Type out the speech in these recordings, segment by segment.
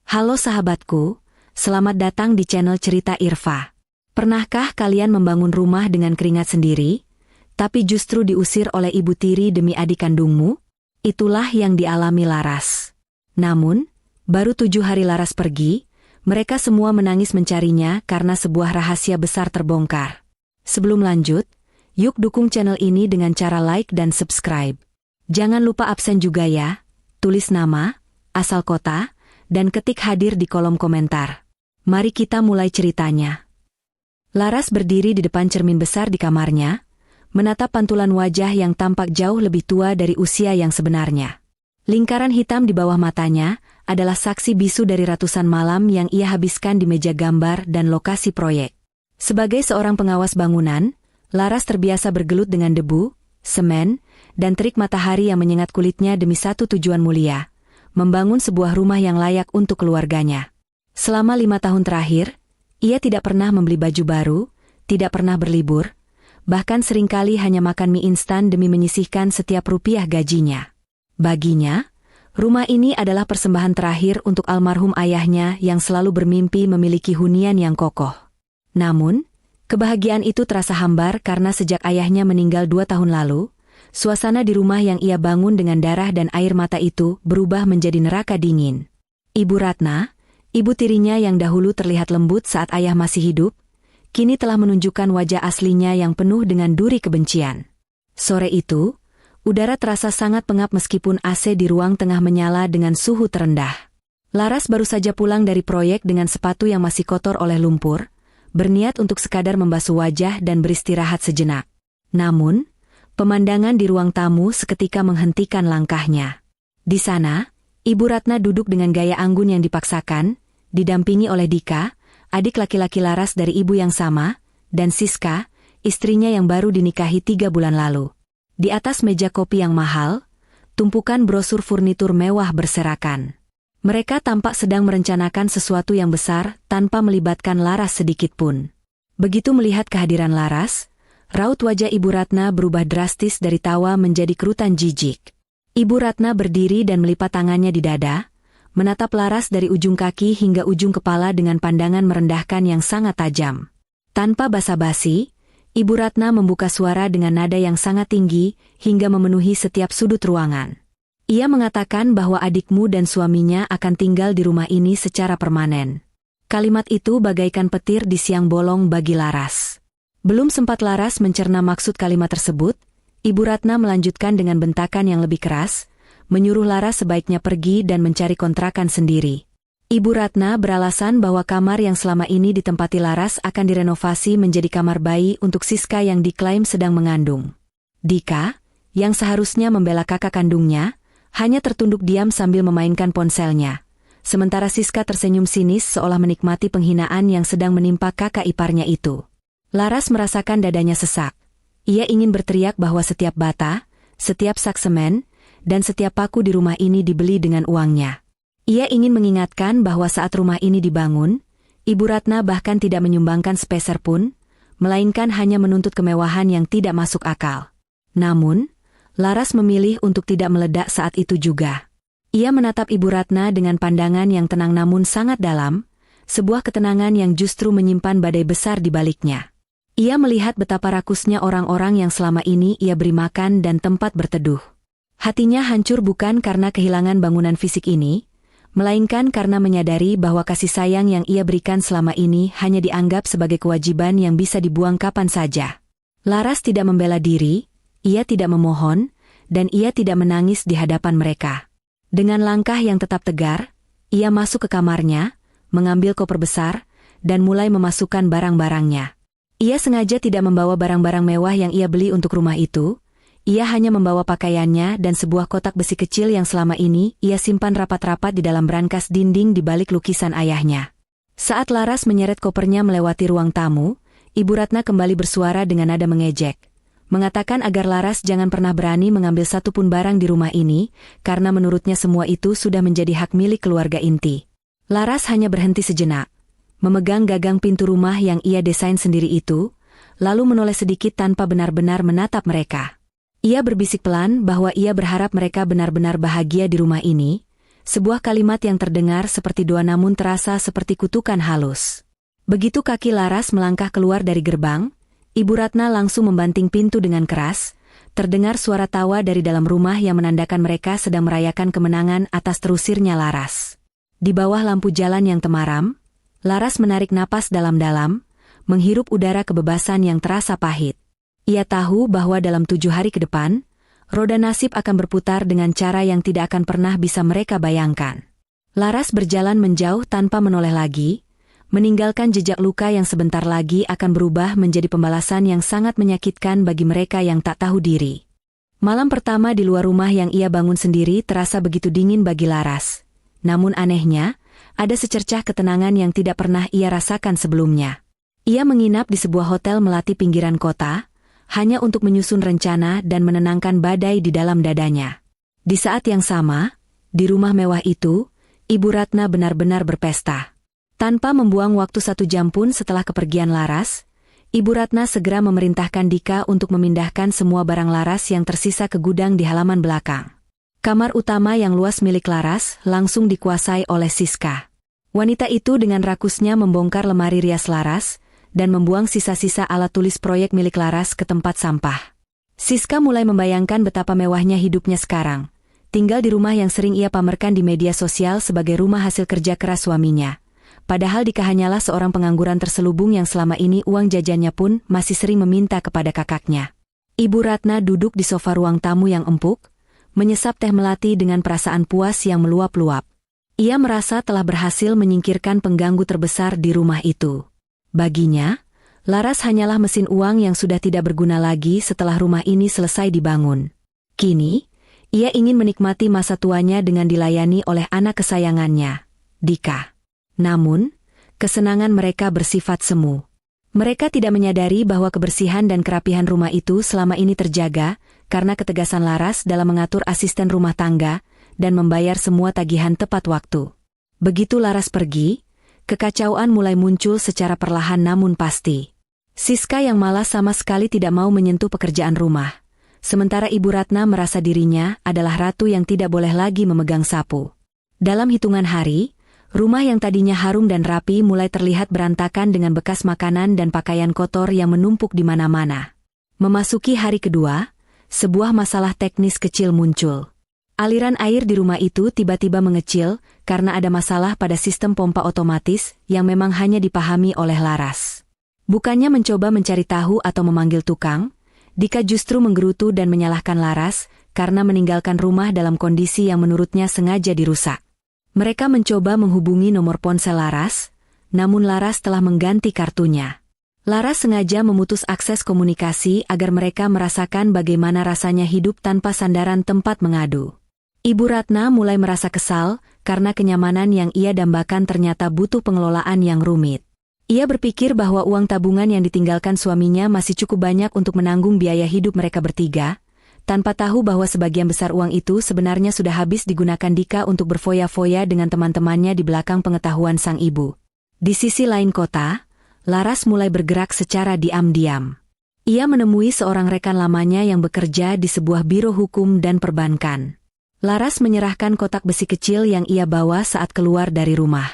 Halo sahabatku, selamat datang di channel Cerita Irfa. Pernahkah kalian membangun rumah dengan keringat sendiri, tapi justru diusir oleh ibu tiri demi adik kandungmu? Itulah yang dialami Laras. Namun, baru 7 hari Laras pergi, mereka semua menangis mencarinya karena sebuah rahasia besar terbongkar. Sebelum lanjut, yuk dukung channel ini dengan cara like dan subscribe. Jangan lupa absen juga ya, tulis nama, asal kota, dan ketik hadir di kolom komentar. Mari kita mulai ceritanya. Laras berdiri di depan cermin besar di kamarnya, menatap pantulan wajah yang tampak jauh lebih tua dari usia yang sebenarnya. Lingkaran hitam di bawah matanya adalah saksi bisu dari ratusan malam yang ia habiskan di meja gambar dan lokasi proyek. Sebagai seorang pengawas bangunan, Laras terbiasa bergelut dengan debu, semen, dan terik matahari yang menyengat kulitnya demi satu tujuan mulia: membangun sebuah rumah yang layak untuk keluarganya. Selama 5 tahun terakhir, ia tidak pernah membeli baju baru, tidak pernah berlibur, bahkan seringkali hanya makan mie instan demi menyisihkan setiap rupiah gajinya. Baginya, rumah ini adalah persembahan terakhir untuk almarhum ayahnya yang selalu bermimpi memiliki hunian yang kokoh. Namun, kebahagiaan itu terasa hambar karena sejak ayahnya meninggal 2 tahun lalu, suasana di rumah yang ia bangun dengan darah dan air mata itu berubah menjadi neraka dingin. Ibu Ratna, ibu tirinya yang dahulu terlihat lembut saat ayah masih hidup, kini telah menunjukkan wajah aslinya yang penuh dengan duri kebencian. Sore itu, udara terasa sangat pengap meskipun AC di ruang tengah menyala dengan suhu terendah. Laras baru saja pulang dari proyek dengan sepatu yang masih kotor oleh lumpur, berniat untuk sekadar membasuh wajah dan beristirahat sejenak. Namun, pemandangan di ruang tamu seketika menghentikan langkahnya. Di sana, Ibu Ratna duduk dengan gaya anggun yang dipaksakan, didampingi oleh Dika, adik laki-laki Laras dari ibu yang sama, dan Siska, istrinya yang baru dinikahi 3 bulan lalu. Di atas meja kopi yang mahal, tumpukan brosur furnitur mewah berserakan. Mereka tampak sedang merencanakan sesuatu yang besar tanpa melibatkan Laras sedikit pun. Begitu melihat kehadiran Laras, raut wajah Ibu Ratna berubah drastis dari tawa menjadi kerutan jijik. Ibu Ratna berdiri dan melipat tangannya di dada, menatap Laras dari ujung kaki hingga ujung kepala dengan pandangan merendahkan yang sangat tajam. Tanpa basa-basi, Ibu Ratna membuka suara dengan nada yang sangat tinggi hingga memenuhi setiap sudut ruangan. Ia mengatakan bahwa adikmu dan suaminya akan tinggal di rumah ini secara permanen. Kalimat itu bagaikan petir di siang bolong bagi Laras. Belum sempat Laras mencerna maksud kalimat tersebut, Ibu Ratna melanjutkan dengan bentakan yang lebih keras, menyuruh Laras sebaiknya pergi dan mencari kontrakan sendiri. Ibu Ratna beralasan bahwa kamar yang selama ini ditempati Laras akan direnovasi menjadi kamar bayi untuk Siska yang diklaim sedang mengandung. Dika, yang seharusnya membela kakak kandungnya, hanya tertunduk diam sambil memainkan ponselnya. Sementara Siska tersenyum sinis seolah menikmati penghinaan yang sedang menimpa kakak iparnya itu. Laras merasakan dadanya sesak. Ia ingin berteriak bahwa setiap bata, setiap sak semen, dan setiap paku di rumah ini dibeli dengan uangnya. Ia ingin mengingatkan bahwa saat rumah ini dibangun, Ibu Ratna bahkan tidak menyumbangkan sepeser pun, melainkan hanya menuntut kemewahan yang tidak masuk akal. Namun, Laras memilih untuk tidak meledak saat itu juga. Ia menatap Ibu Ratna dengan pandangan yang tenang namun sangat dalam, sebuah ketenangan yang justru menyimpan badai besar di baliknya. Ia melihat betapa rakusnya orang-orang yang selama ini ia beri makan dan tempat berteduh. Hatinya hancur bukan karena kehilangan bangunan fisik ini, melainkan karena menyadari bahwa kasih sayang yang ia berikan selama ini hanya dianggap sebagai kewajiban yang bisa dibuang kapan saja. Laras tidak membela diri, ia tidak memohon, dan ia tidak menangis di hadapan mereka. Dengan langkah yang tetap tegar, ia masuk ke kamarnya, mengambil koper besar, dan mulai memasukkan barang-barangnya. Ia sengaja tidak membawa barang-barang mewah yang ia beli untuk rumah itu, ia hanya membawa pakaiannya dan sebuah kotak besi kecil yang selama ini ia simpan rapat-rapat di dalam brankas dinding di balik lukisan ayahnya. Saat Laras menyeret kopernya melewati ruang tamu, Ibu Ratna kembali bersuara dengan nada mengejek, mengatakan agar Laras jangan pernah berani mengambil satu pun barang di rumah ini, karena menurutnya semua itu sudah menjadi hak milik keluarga inti. Laras hanya berhenti sejenak, memegang gagang pintu rumah yang ia desain sendiri itu, lalu menoleh sedikit tanpa benar-benar menatap mereka. Ia berbisik pelan bahwa ia berharap mereka benar-benar bahagia di rumah ini, Sebuah kalimat yang terdengar seperti doa namun terasa seperti kutukan halus. Begitu kaki Laras melangkah keluar dari gerbang, Ibu Ratna langsung membanting pintu dengan keras. Terdengar suara tawa dari dalam rumah yang menandakan mereka sedang merayakan kemenangan atas terusirnya Laras. Di bawah lampu jalan yang temaram, Laras menarik napas dalam-dalam, menghirup udara kebebasan yang terasa pahit. Ia tahu bahwa dalam 7 hari ke depan, roda nasib akan berputar dengan cara yang tidak akan pernah bisa mereka bayangkan. Laras berjalan menjauh tanpa menoleh lagi, meninggalkan jejak luka yang sebentar lagi akan berubah menjadi pembalasan yang sangat menyakitkan bagi mereka yang tak tahu diri. Malam pertama di luar rumah yang ia bangun sendiri terasa begitu dingin bagi Laras. Namun anehnya, ada secercah ketenangan yang tidak pernah ia rasakan sebelumnya. Ia menginap di sebuah hotel melati pinggiran kota, hanya untuk menyusun rencana dan menenangkan badai di dalam dadanya. Di saat yang sama, di rumah mewah itu, Ibu Ratna benar-benar berpesta. Tanpa membuang waktu 1 jam pun setelah kepergian Laras, Ibu Ratna segera memerintahkan Dika untuk memindahkan semua barang Laras yang tersisa ke gudang di halaman belakang. Kamar utama yang luas milik Laras langsung dikuasai oleh Siska. Wanita itu dengan rakusnya membongkar lemari rias Laras, dan membuang sisa-sisa alat tulis proyek milik Laras ke tempat sampah. Siska mulai membayangkan betapa mewahnya hidupnya sekarang, tinggal di rumah yang sering ia pamerkan di media sosial sebagai rumah hasil kerja keras suaminya. Padahal Dika hanyalah seorang pengangguran terselubung yang selama ini uang jajannya pun masih sering meminta kepada kakaknya. Ibu Ratna duduk di sofa ruang tamu yang empuk, menyesap teh melati dengan perasaan puas yang meluap-luap. Ia merasa telah berhasil menyingkirkan pengganggu terbesar di rumah itu. Baginya, Laras hanyalah mesin uang yang sudah tidak berguna lagi setelah rumah ini selesai dibangun. Kini, ia ingin menikmati masa tuanya dengan dilayani oleh anak kesayangannya, Dika. Namun, kesenangan mereka bersifat semu. Mereka tidak menyadari bahwa kebersihan dan kerapihan rumah itu selama ini terjaga karena ketegasan Laras dalam mengatur asisten rumah tangga dan membayar semua tagihan tepat waktu. Begitu Laras pergi, kekacauan mulai muncul secara perlahan namun pasti. Siska yang malas sama sekali tidak mau menyentuh pekerjaan rumah. Sementara Ibu Ratna merasa dirinya adalah ratu yang tidak boleh lagi memegang sapu. Dalam hitungan hari, rumah yang tadinya harum dan rapi mulai terlihat berantakan dengan bekas makanan dan pakaian kotor yang menumpuk di mana-mana. Memasuki hari kedua, sebuah masalah teknis kecil muncul. Aliran air di rumah itu tiba-tiba mengecil karena ada masalah pada sistem pompa otomatis yang memang hanya dipahami oleh Laras. Bukannya mencoba mencari tahu atau memanggil tukang, Dika justru menggerutu dan menyalahkan Laras karena meninggalkan rumah dalam kondisi yang menurutnya sengaja dirusak. Mereka mencoba menghubungi nomor ponsel Laras, namun Laras telah mengganti kartunya. Laras sengaja memutus akses komunikasi agar mereka merasakan bagaimana rasanya hidup tanpa sandaran tempat mengadu. Ibu Ratna mulai merasa kesal karena kenyamanan yang ia dambakan ternyata butuh pengelolaan yang rumit. Ia berpikir bahwa uang tabungan yang ditinggalkan suaminya masih cukup banyak untuk menanggung biaya hidup mereka bertiga, tanpa tahu bahwa sebagian besar uang itu sebenarnya sudah habis digunakan Dika untuk berfoya-foya dengan teman-temannya di belakang pengetahuan sang ibu. Di sisi lain kota, Laras mulai bergerak secara diam-diam. Ia menemui seorang rekan lamanya yang bekerja di sebuah biro hukum dan perbankan. Laras menyerahkan kotak besi kecil yang ia bawa saat keluar dari rumah.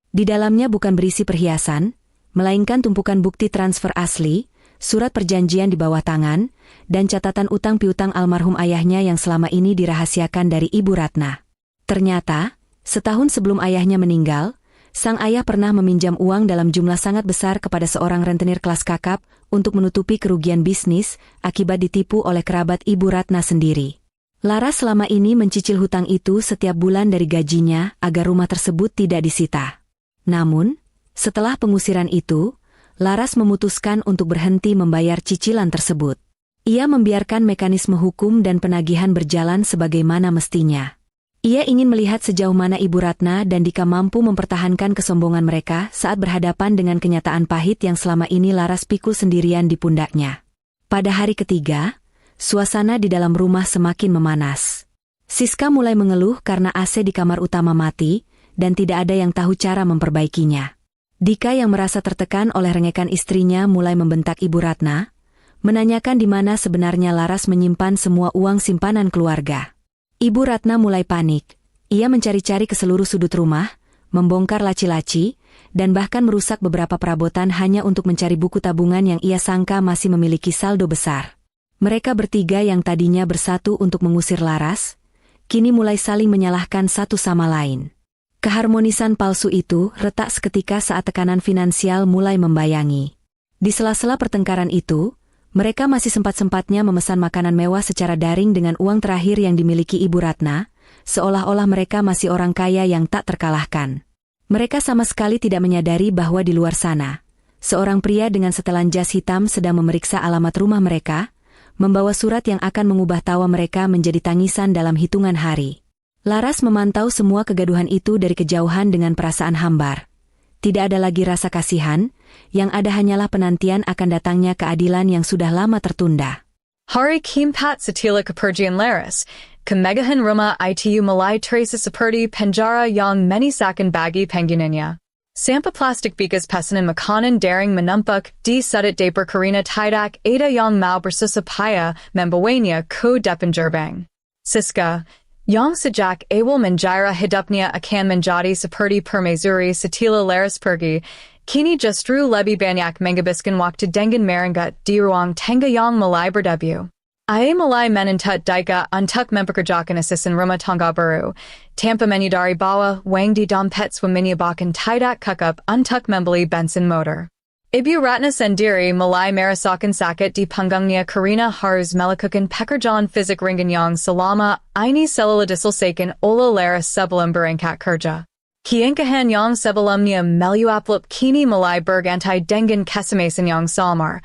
Di dalamnya bukan berisi perhiasan, melainkan tumpukan bukti transfer asli, surat perjanjian di bawah tangan, dan catatan utang piutang almarhum ayahnya yang selama ini dirahasiakan dari Ibu Ratna. Ternyata, setahun sebelum ayahnya meninggal, sang ayah pernah meminjam uang dalam jumlah sangat besar kepada seorang rentenir kelas kakap untuk menutupi kerugian bisnis akibat ditipu oleh kerabat Ibu Ratna sendiri. Laras selama ini mencicil hutang itu setiap bulan dari gajinya agar rumah tersebut tidak disita. Namun, setelah pengusiran itu, Laras memutuskan untuk berhenti membayar cicilan tersebut. Ia membiarkan mekanisme hukum dan penagihan berjalan sebagaimana mestinya. Ia ingin melihat sejauh mana Ibu Ratna dan Dika mampu mempertahankan kesombongan mereka saat berhadapan dengan kenyataan pahit yang selama ini Laras pikul sendirian di pundaknya. Pada hari ketiga, suasana di dalam rumah semakin memanas. Siska mulai mengeluh karena AC di kamar utama mati, dan tidak ada yang tahu cara memperbaikinya. Dika yang merasa tertekan oleh rengekan istrinya mulai membentak Ibu Ratna, menanyakan di mana sebenarnya Laras menyimpan semua uang simpanan keluarga. Ibu Ratna mulai panik. Ia mencari-cari ke seluruh sudut rumah, membongkar laci-laci, dan bahkan merusak beberapa perabotan hanya untuk mencari buku tabungan yang ia sangka masih memiliki saldo besar. Mereka bertiga yang tadinya bersatu untuk mengusir Laras, kini mulai saling menyalahkan satu sama lain. Keharmonisan palsu itu retak seketika saat tekanan finansial mulai membayangi. Di sela-sela pertengkaran itu, mereka masih sempat-sempatnya memesan makanan mewah secara daring dengan uang terakhir yang dimiliki Ibu Ratna, seolah-olah mereka masih orang kaya yang tak terkalahkan. Mereka sama sekali tidak menyadari bahwa di luar sana, seorang pria dengan setelan jas hitam sedang memeriksa alamat rumah mereka, membawa surat yang akan mengubah tawa mereka menjadi tangisan dalam hitungan hari. Laras memantau semua kegaduhan itu dari kejauhan dengan perasaan hambar. Tidak ada lagi rasa kasihan, yang ada hanyalah penantian akan datangnya keadilan yang sudah lama tertunda. Hari Kimpat Satila Kapergian Laris, Kamegahan Ruma Itu Malai Teresa Seperti Penjara Yang Menisakan Bagi Penguninnya. Sampa Plastic Bikas Pesanan Makanan Daring Menumpuk, Di Sudit Daper Karina Tidak Ada Yang Mau Bersusapaya, Membawanya Ko Depenjerbang. Siska, Yang Sajak Awal Menjira Hidupnya Akan Menjadi Seperti Permaisuri Satila Laris Pergi, Kini Justru Lebi Banyak Mengabiskan Waktu Dengan Marangut Di Ruang Tengah Yang Malai Berdebu. Ia Malai Menentut Dika Untuk Mempekerjakan Asisan Rumah Tangga Baru, Tampa Menudari Bawa Wang Di Dompets Waminyabakan Tidak Kukup Untuk Membeli Benson Motor. Ibu Ratna Sendiri Malai Marasakan Sakit Di Punggungnya Karina Harus Melakukan Pekerjaan Fizik Ringan Selama Ini Seluladisil Sakan Ola Laris Sebelum Berangkat Kerja. Kiengkahan Yang Sebelumnya Meluaplip Kini Malai Bergantai Dengan Kesemasan Yang Salmar.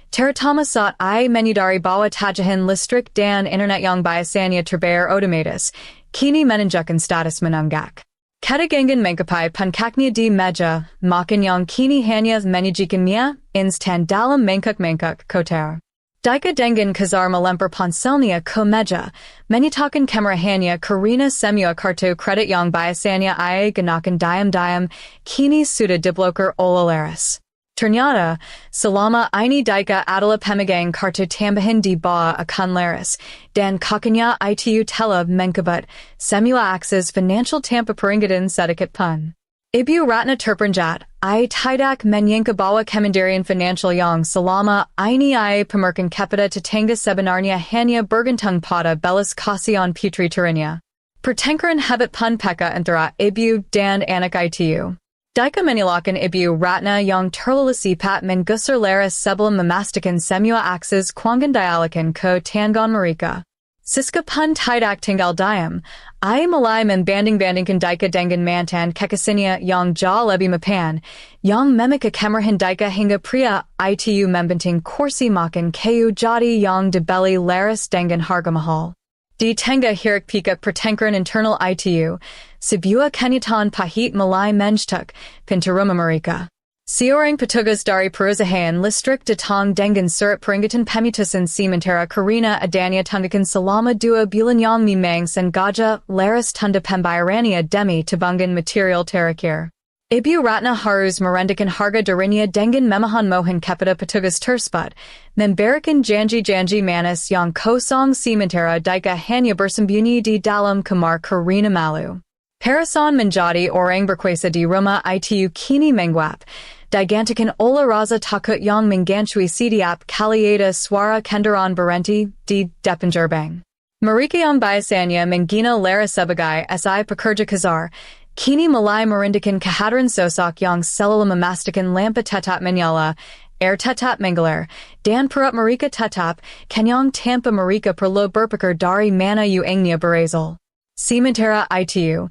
Teratama Saat I Menudari Bawa Tajahan Listrik Dan Internet Yang Biasanya Terbayar Otomatis, Kini Menunjukkan Status Menunggak. Katagangan Mengkapai Punkaknya Di Meja, Makan Yang Kini Hanya Menujikannya, Instan Dalam Mengkuk Kotar. Dika Dengan Kazar Melemper Ponselnia Ko Meja, Menutakan Kemarahannya Karina Semua Kartu Credit Yang Biasanya Ia Ganakan Diam Kini Suda Dibloker Olalaris. Ternyata, Selama Ini Dika Adala Pemagang Kartu Tambahan Di Ba Akan Laris, Dan Kakanya Itu Tela Menkabut, Semua Axes Financial Tampa Peringatan Sedikit Pun. Ibu Ratna Terperanjat, I Tidak Menyanka Bawa Kemandarian Financial Yang Selama Ini I Pemerkan Kepida Tetangga Sebenarnya Hanya Bergantung Pada Belas Kasian Putri Turinya. Pertengkaran Hebet Pun Peka Antara Ibu Dan Anak Itu. Dika Menulakan Ibu Ratna Yang Terlalasipat Mengusar Laris Sebelum Memastikan Semua Axes Kwangan Dialakan Ko Tangan Marika. Siska Pun Tidak Tinggal Diam, I Malai Membandingkan Dika Dengan Mantan Kekasinya Yang Ja Lebi Mapan, Yang Memika Kemerhan Dika Hingga Pria Itu Membenting Korsi Makan Ku Jadi Yang Debeli Laris Dengan Harga Mahal. Di Tenga Hirik Pika Pertengkaran Internal Itu, Sibua Kenyataan Pahit Malai Menjtuk, Pintaruma Marika. Seorang Petugas Dari Perusahaan Listrik Datang Dengan Surat Peringatan Pemitusan Sementara Karina Adanya Tundakan Selama 2 Bulan Yang Memang Sengaja Laris Tunda Pembayarania Demi Tabungan Material Terakhir. Ibu Ratna Harus Merendakan Harga Darinya Dengan Memahan Mohan Kepida Petugas Tersebut, Memberikan Janji Manis Yang Kosong Sementara Dika Hanya Bersembunyi Di Dalam Kamar Karina Malu. Parasan Menjadi Orang Berkuasa Di Rumah Itu Kini Menguap, Digantikan Ola Raza Takut Yang Menganchui Setiap Kaliada Suara Kendaraan Berhenti Di Depenjerbang. Marika Yang Biasanya Menggina Laris Sebagai Si Pekerja Kazar, Kini Malai Merindakan Kehadiran Sosok Yang Selala Memastikan Lampa Tetap Menyala, Air Tetap Menggalar, Dan Perut Marika Tetap, Kenyang Tampa Marika Perlo Berpikir Dari Mana Uangnya Berazal. Sementara Itu,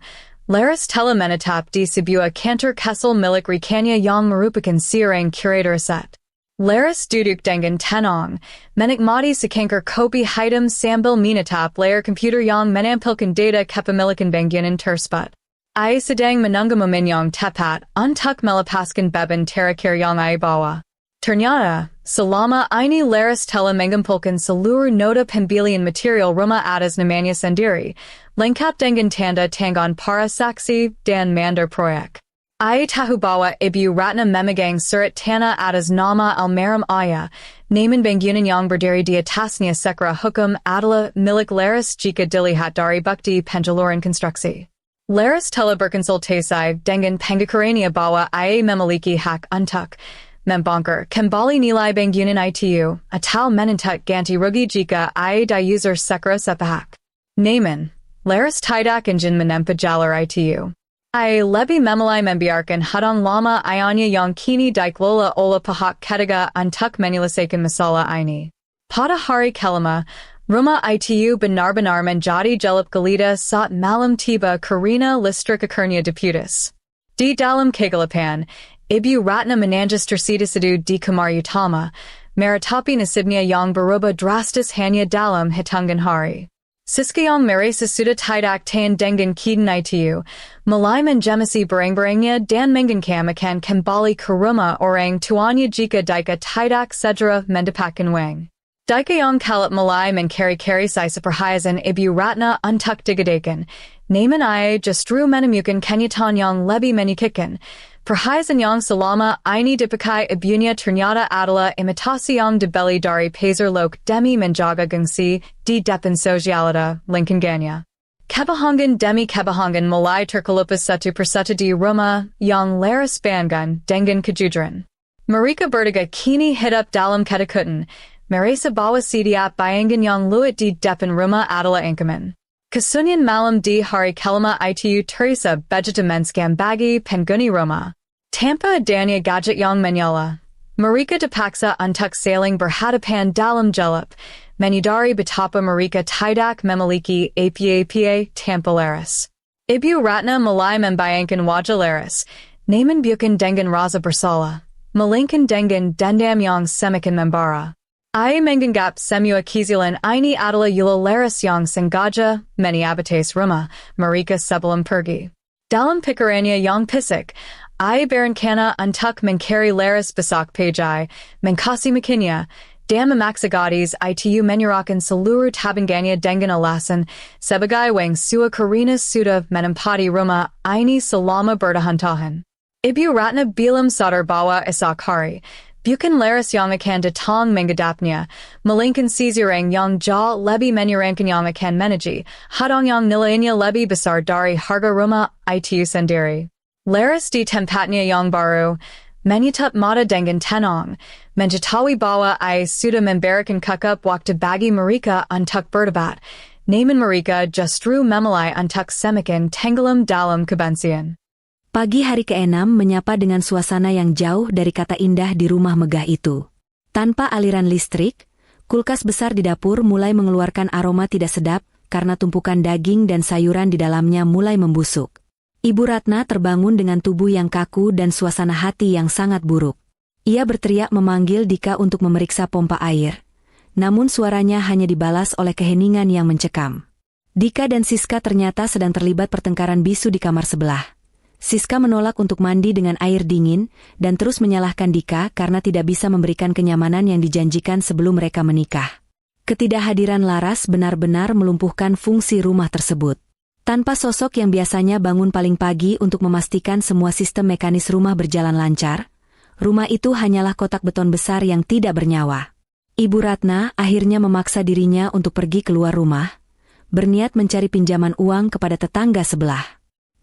Laris Tela Menetap Di Sebuah Kantor Kessel Milik Rikanya Yang Merupakan Seorang Curator Set. Laris Duduk Dengan Tenang, Menikmati Sekangkar Kopi Hitam Sambil Menetap Layar Komputer Yang Menampilkan Data Kepemilikan Bangunan Tersebut. Ia Sedang Menunggu Yang Tepat Untuk Melepaskan Beban Terakhir Yang Ia Bawa. Ternyata, Selama Ini Laris Tela Mengumpulkan Seluruh Nota Pembelian Material Rumah Atas Namanya Sendiri, Lengkap Dengan Tanda Tangan Para Saksi Dan Mandar Proyek. Ia Tahu Bawa Ibu Ratna Memegang Surat Tanah Atas Nama Almarhum Ayah, Naman Bangunan Yang Berdiri Di Atasnya Sekra Hukum Adalah Milik Laris Jika Dilihat Dari Bukti Penjaluran Konstruksi. Laris teleberkonsul tesai dengan pengakarania bawa ia memiliki hak untuk membongkar kembali nilai bangunan itu atau menuntut ganti rugi jika ia diuser secara sepihak. Namun, Laris tidak ingin menempuh jalur itu. Ia lebih memilih membiarkan hutang lama ianya yang kini dikelola oleh pihak ketiga untuk menyelesaikan masalah ini. Pada hari kelima, rumah itu benar-benar menjadi jelap gulita saat malam tiba karena listrik akhirnya diputus. Di dalam kegelapan, Ibu Ratna menangis terseduh di kamar utama, meratapi nasibnya yang berubah drastis hanya dalam hitungan hari. Siska yang merasa sudah tidak tahan dengan keadaan itu, mulai menjemasi barang-barangnya dan menginginkan akan kembali ke rumah orang tuanya jika Dika tidak segera mendapatkan wang. Dika yang kalat mulai mencari-cari sisa perhiasan Ibu Ratna untuk digadaikan, namun ia justru menemukan kenyataan yang lebih menyakitkan. Perhiasan yang selama ini dipakai ibunya ternyata adalah imitasi yang dibeli dari pasar lok demi menjaga gengsi di depan sosialita lingkungannya. Kebohongan demi kebohongan mulai terkelupas satu persatu di rumah yang Laris banggan dengan kejujuran. Mereka bertiga kini hidup dalam ketakutan, merasa bahwa setiap bayangan yang luat di depan rumah adalah ancaman. Kesunyian malam di hari kelima itu terasa begitu menskam bagi penghuni rumah. Tanpa adanya gadget yang menyala, mereka dipaksa untuk saling berhadapan dalam gelap, menyadari betapa mereka tidak memiliki apa-apa tanpa Laris. Ibu Ratna mulai membayangkan wajah Laris, namun bukan dengan rasa bersalah, melainkan dengan dendam yang semakin membara. Ia menganggap semua kesilapan ini adalah ulah Laris yang sengaja menyabotage rumah mereka sebelum pergi. Dalam pikirannya yang pisik, ia berencana untuk mencari Laris besok pagi, mengkasih makinya, dan memaksa gadis itu menyerahkan seluruh tabungannya dengan alasan sebagai wang sua karena sudah menempati rumah ini selama bertahun-tahun. Ibu Ratna belum sadar bahwa esok hari, bukan Laris yang akan datang menghadapnya, melainkan seseorang yang jauh lebih menyenangkan yang akan menaji hutang yang nilainya lebih besar dari harga rumah itu sendiri. Laris di tempatnya yang baru, menutup mata dengan tenang, mengetahui bahwa ia sudah memberikan cukup waktu bagi mereka untuk berdebat, namun mereka justru memilih untuk semakin tenggelam dalam kebencian. Pagi hari ke-6 menyapa dengan suasana yang jauh dari kata indah di rumah megah itu. Tanpa aliran listrik, kulkas besar di dapur mulai mengeluarkan aroma tidak sedap karena tumpukan daging dan sayuran di dalamnya mulai membusuk. Ibu Ratna terbangun dengan tubuh yang kaku dan suasana hati yang sangat buruk. Ia berteriak memanggil Dika untuk memeriksa pompa air. Namun suaranya hanya dibalas oleh keheningan yang mencekam. Dika dan Siska ternyata sedang terlibat pertengkaran bisu di kamar sebelah. Siska menolak untuk mandi dengan air dingin dan terus menyalahkan Dika karena tidak bisa memberikan kenyamanan yang dijanjikan sebelum mereka menikah. Ketidakhadiran Laras benar-benar melumpuhkan fungsi rumah tersebut. Tanpa sosok yang biasanya bangun paling pagi untuk memastikan semua sistem mekanis rumah berjalan lancar, rumah itu hanyalah kotak beton besar yang tidak bernyawa. Ibu Ratna akhirnya memaksa dirinya untuk pergi keluar rumah, berniat mencari pinjaman uang kepada tetangga sebelah.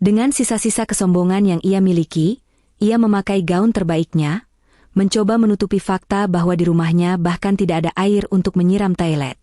Dengan sisa-sisa kesombongan yang ia miliki, ia memakai gaun terbaiknya, mencoba menutupi fakta bahwa di rumahnya bahkan tidak ada air untuk menyiram toilet.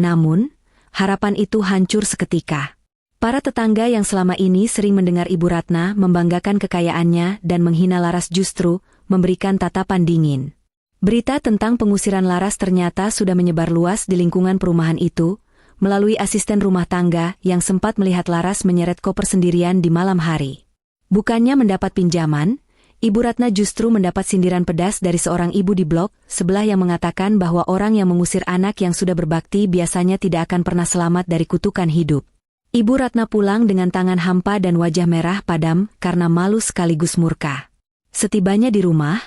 Namun, harapan itu hancur seketika. Para tetangga yang selama ini sering mendengar Ibu Ratna membanggakan kekayaannya dan menghina Laras justru memberikan tatapan dingin. Berita tentang pengusiran Laras ternyata sudah menyebar luas di lingkungan perumahan itu, melalui asisten rumah tangga yang sempat melihat Laras menyeret koper sendirian di malam hari. Bukannya mendapat pinjaman, Ibu Ratna justru mendapat sindiran pedas dari seorang ibu di blok sebelah yang mengatakan bahwa orang yang mengusir anak yang sudah berbakti biasanya tidak akan pernah selamat dari kutukan hidup. Ibu Ratna pulang dengan tangan hampa dan wajah merah padam karena malu sekaligus murka. Setibanya di rumah,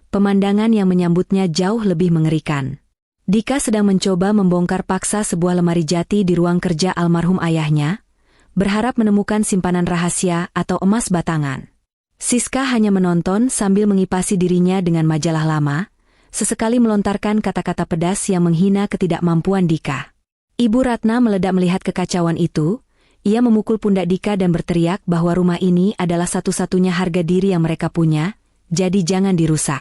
pemandangan yang menyambutnya jauh lebih mengerikan. Dika sedang mencoba membongkar paksa sebuah lemari jati di ruang kerja almarhum ayahnya, berharap menemukan simpanan rahasia atau emas batangan. Siska hanya menonton sambil mengipasi dirinya dengan majalah lama, sesekali melontarkan kata-kata pedas yang menghina ketidakmampuan Dika. Ibu Ratna meledak melihat kekacauan itu. Ia memukul pundak Dika dan berteriak bahwa rumah ini adalah satu-satunya harga diri yang mereka punya, jadi jangan dirusak.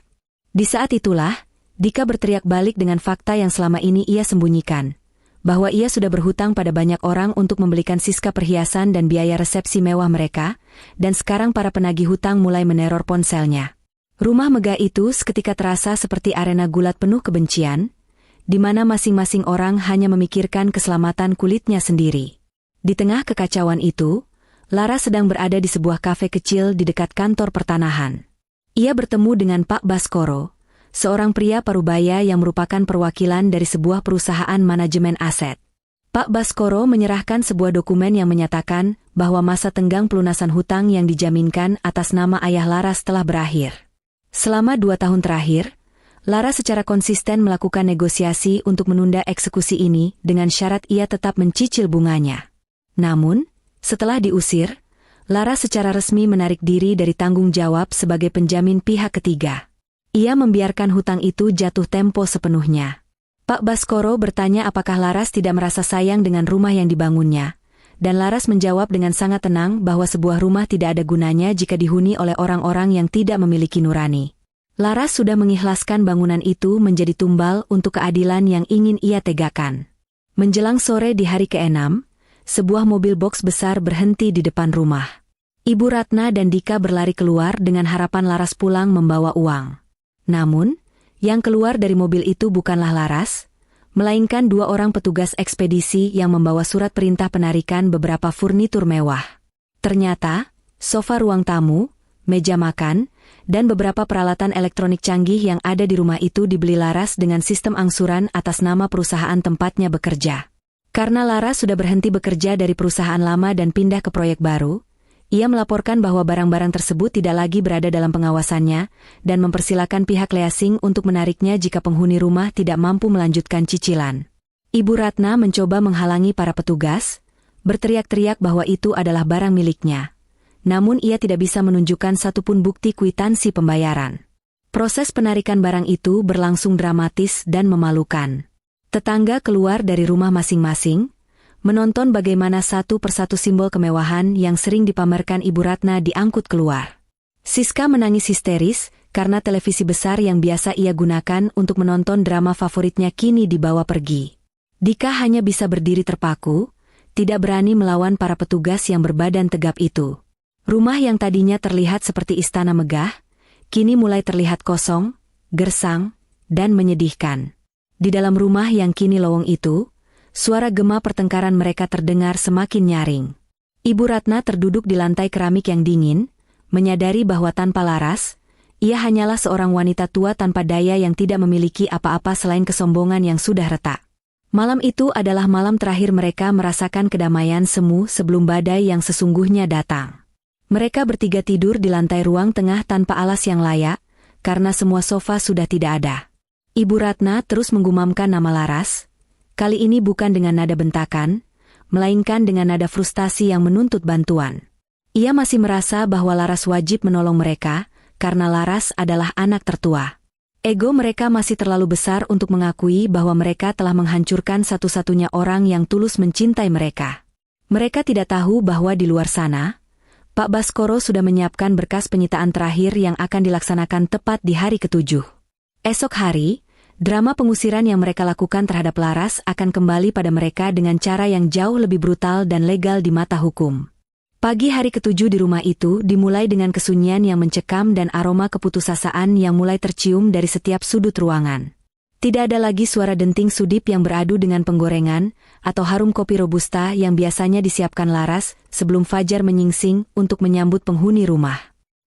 Di saat itulah, Dika berteriak balik dengan fakta yang selama ini ia sembunyikan, bahwa ia sudah berhutang pada banyak orang untuk membelikan Siska perhiasan dan biaya resepsi mewah mereka, dan sekarang para penagih hutang mulai meneror ponselnya. Rumah megah itu seketika terasa seperti arena gulat penuh kebencian, di mana masing-masing orang hanya memikirkan keselamatan kulitnya sendiri. Di tengah kekacauan itu, Lara sedang berada di sebuah kafe kecil di dekat kantor pertanahan. Ia bertemu dengan Pak Baskoro, seorang pria parubaya yang merupakan perwakilan dari sebuah perusahaan manajemen aset. Pak Baskoro menyerahkan sebuah dokumen yang menyatakan bahwa masa tenggang pelunasan hutang yang dijaminkan atas nama ayah Laras telah berakhir. Selama 2 tahun terakhir, Lara secara konsisten melakukan negosiasi untuk menunda eksekusi ini dengan syarat ia tetap mencicil bunganya. Namun, setelah diusir, Lara secara resmi menarik diri dari tanggung jawab sebagai penjamin pihak ketiga. Ia membiarkan hutang itu jatuh tempo sepenuhnya. Pak Baskoro bertanya apakah Laras tidak merasa sayang dengan rumah yang dibangunnya, dan Laras menjawab dengan sangat tenang bahwa sebuah rumah tidak ada gunanya jika dihuni oleh orang-orang yang tidak memiliki nurani. Laras sudah mengikhlaskan bangunan itu menjadi tumbal untuk keadilan yang ingin ia tegakkan. Menjelang sore di hari ke-6, sebuah mobil box besar berhenti di depan rumah. Ibu Ratna dan Dika berlari keluar dengan harapan Laras pulang membawa uang. Namun, yang keluar dari mobil itu bukanlah Laras, melainkan 2 orang petugas ekspedisi yang membawa surat perintah penarikan beberapa furnitur mewah. Ternyata, sofa ruang tamu, meja makan, dan beberapa peralatan elektronik canggih yang ada di rumah itu dibeli Laras dengan sistem angsuran atas nama perusahaan tempatnya bekerja. Karena Laras sudah berhenti bekerja dari perusahaan lama dan pindah ke proyek baru, ia melaporkan bahwa barang-barang tersebut tidak lagi berada dalam pengawasannya dan mempersilakan pihak leasing untuk menariknya jika penghuni rumah tidak mampu melanjutkan cicilan. Ibu Ratna mencoba menghalangi para petugas, berteriak-teriak bahwa itu adalah barang miliknya. Namun ia tidak bisa menunjukkan satupun bukti kwitansi pembayaran. Proses penarikan barang itu berlangsung dramatis dan memalukan. Tetangga keluar dari rumah masing-masing, menonton bagaimana satu persatu simbol kemewahan yang sering dipamerkan Ibu Ratna diangkut keluar. Siska menangis histeris karena televisi besar yang biasa ia gunakan untuk menonton drama favoritnya kini dibawa pergi. Dika hanya bisa berdiri terpaku, tidak berani melawan para petugas yang berbadan tegap itu. Rumah yang tadinya terlihat seperti istana megah, kini mulai terlihat kosong, gersang, dan menyedihkan. Di dalam rumah yang kini lowong itu, suara gema pertengkaran mereka terdengar semakin nyaring. Ibu Ratna terduduk di lantai keramik yang dingin, menyadari bahwa tanpa Laras, ia hanyalah seorang wanita tua tanpa daya yang tidak memiliki apa-apa selain kesombongan yang sudah retak. Malam itu adalah malam terakhir mereka merasakan kedamaian semu sebelum badai yang sesungguhnya datang. Mereka bertiga tidur di lantai ruang tengah tanpa alas yang layak, karena semua sofa sudah tidak ada. Ibu Ratna terus menggumamkan nama Laras, kali ini bukan dengan nada bentakan, melainkan dengan nada frustasi yang menuntut bantuan. Ia masih merasa bahwa Laras wajib menolong mereka, karena Laras adalah anak tertua. Ego mereka masih terlalu besar untuk mengakui bahwa mereka telah menghancurkan satu-satunya orang yang tulus mencintai mereka. Mereka tidak tahu bahwa di luar sana, Pak Baskoro sudah menyiapkan berkas penyitaan terakhir yang akan dilaksanakan tepat di hari ke-7. Esok hari, drama pengusiran yang mereka lakukan terhadap Laras akan kembali pada mereka dengan cara yang jauh lebih brutal dan legal di mata hukum. Pagi hari ke-7 di rumah itu dimulai dengan kesunyian yang mencekam dan aroma keputusasaan yang mulai tercium dari setiap sudut ruangan. Tidak ada lagi suara denting sudip yang beradu dengan penggorengan, atau harum kopi robusta yang biasanya disiapkan Laras sebelum fajar menyingsing untuk menyambut penghuni rumah.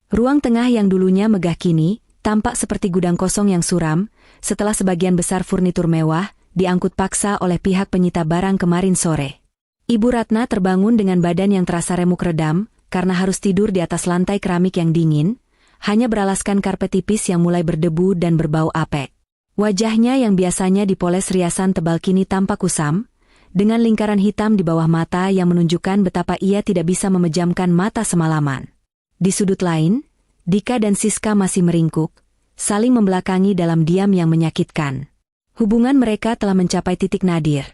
Ruang tengah yang dulunya megah kini tampak seperti gudang kosong yang suram, setelah sebagian besar furnitur mewah diangkut paksa oleh pihak penyita barang kemarin sore. Ibu Ratna terbangun dengan badan yang terasa remuk redam, karena harus tidur di atas lantai keramik yang dingin, hanya beralaskan karpet tipis yang mulai berdebu dan berbau apek. Wajahnya yang biasanya dipoles riasan tebal kini tampak kusam, dengan lingkaran hitam di bawah mata yang menunjukkan betapa ia tidak bisa memejamkan mata semalaman. Di sudut lain, Dika dan Siska masih meringkuk, saling membelakangi dalam diam yang menyakitkan. Hubungan mereka telah mencapai titik nadir.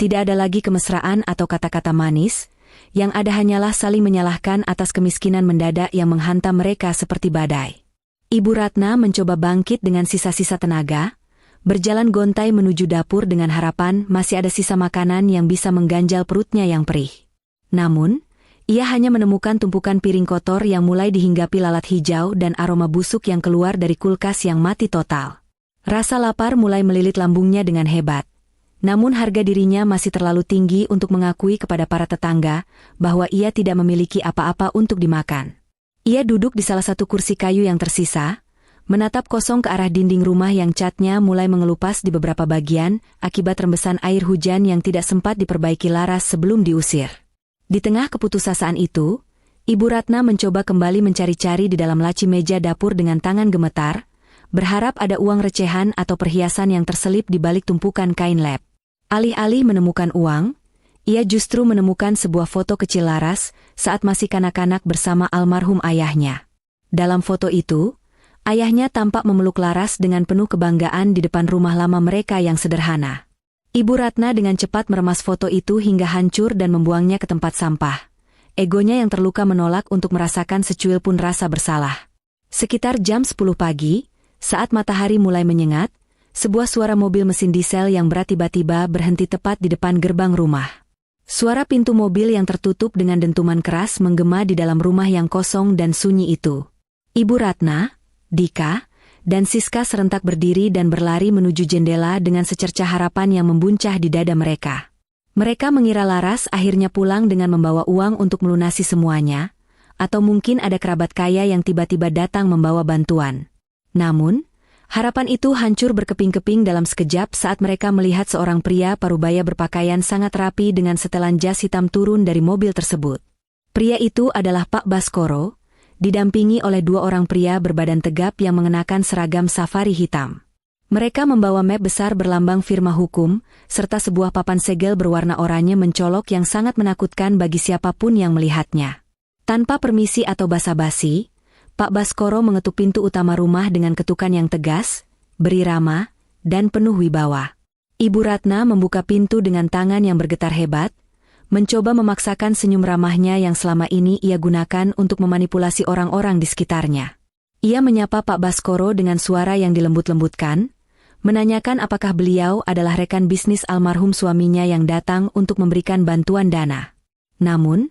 Tidak ada lagi kemesraan atau kata-kata manis, yang ada hanyalah saling menyalahkan atas kemiskinan mendadak yang menghantam mereka seperti badai. Ibu Ratna mencoba bangkit dengan sisa-sisa tenaga, berjalan gontai menuju dapur dengan harapan masih ada sisa makanan yang bisa mengganjal perutnya yang perih. Namun, ia hanya menemukan tumpukan piring kotor yang mulai dihinggapi lalat hijau dan aroma busuk yang keluar dari kulkas yang mati total. Rasa lapar mulai melilit lambungnya dengan hebat. Namun harga dirinya masih terlalu tinggi untuk mengakui kepada para tetangga bahwa ia tidak memiliki apa-apa untuk dimakan. Ia duduk di salah satu kursi kayu yang tersisa, menatap kosong ke arah dinding rumah yang catnya mulai mengelupas di beberapa bagian akibat rembesan air hujan yang tidak sempat diperbaiki Laras sebelum diusir. Di tengah keputusasaan itu, Ibu Ratna mencoba kembali mencari-cari di dalam laci meja dapur dengan tangan gemetar, berharap ada uang recehan atau perhiasan yang terselip di balik tumpukan kain lap. Alih-alih menemukan uang, ia justru menemukan sebuah foto kecil Laras saat masih kanak-kanak bersama almarhum ayahnya. Dalam foto itu, ayahnya tampak memeluk Laras dengan penuh kebanggaan di depan rumah lama mereka yang sederhana. Ibu Ratna dengan cepat meremas foto itu hingga hancur dan membuangnya ke tempat sampah. Egonya yang terluka menolak untuk merasakan secuil pun rasa bersalah. Sekitar jam 10 pagi, saat matahari mulai menyengat, sebuah suara mobil mesin diesel yang berat tiba-tiba berhenti tepat di depan gerbang rumah. Suara pintu mobil yang tertutup dengan dentuman keras menggema di dalam rumah yang kosong dan sunyi itu. Ibu Ratna, Dika, dan Siska serentak berdiri dan berlari menuju jendela dengan secercah harapan yang membuncah di dada mereka. Mereka mengira Laras akhirnya pulang dengan membawa uang untuk melunasi semuanya, atau mungkin ada kerabat kaya yang tiba-tiba datang membawa bantuan. Namun, harapan itu hancur berkeping-keping dalam sekejap saat mereka melihat seorang pria parubaya berpakaian sangat rapi dengan setelan jas hitam turun dari mobil tersebut. Pria itu adalah Pak Baskoro, didampingi oleh dua orang pria berbadan tegap yang mengenakan seragam safari hitam. Mereka membawa map besar berlambang firma hukum, serta sebuah papan segel berwarna oranye mencolok yang sangat menakutkan bagi siapapun yang melihatnya. Tanpa permisi atau basa-basi, Pak Baskoro mengetuk pintu utama rumah dengan ketukan yang tegas, berirama, dan penuh wibawa. Ibu Ratna membuka pintu dengan tangan yang bergetar hebat, mencoba memaksakan senyum ramahnya yang selama ini ia gunakan untuk memanipulasi orang-orang di sekitarnya. Ia menyapa Pak Baskoro dengan suara yang dilembut-lembutkan, menanyakan apakah beliau adalah rekan bisnis almarhum suaminya yang datang untuk memberikan bantuan dana. Namun,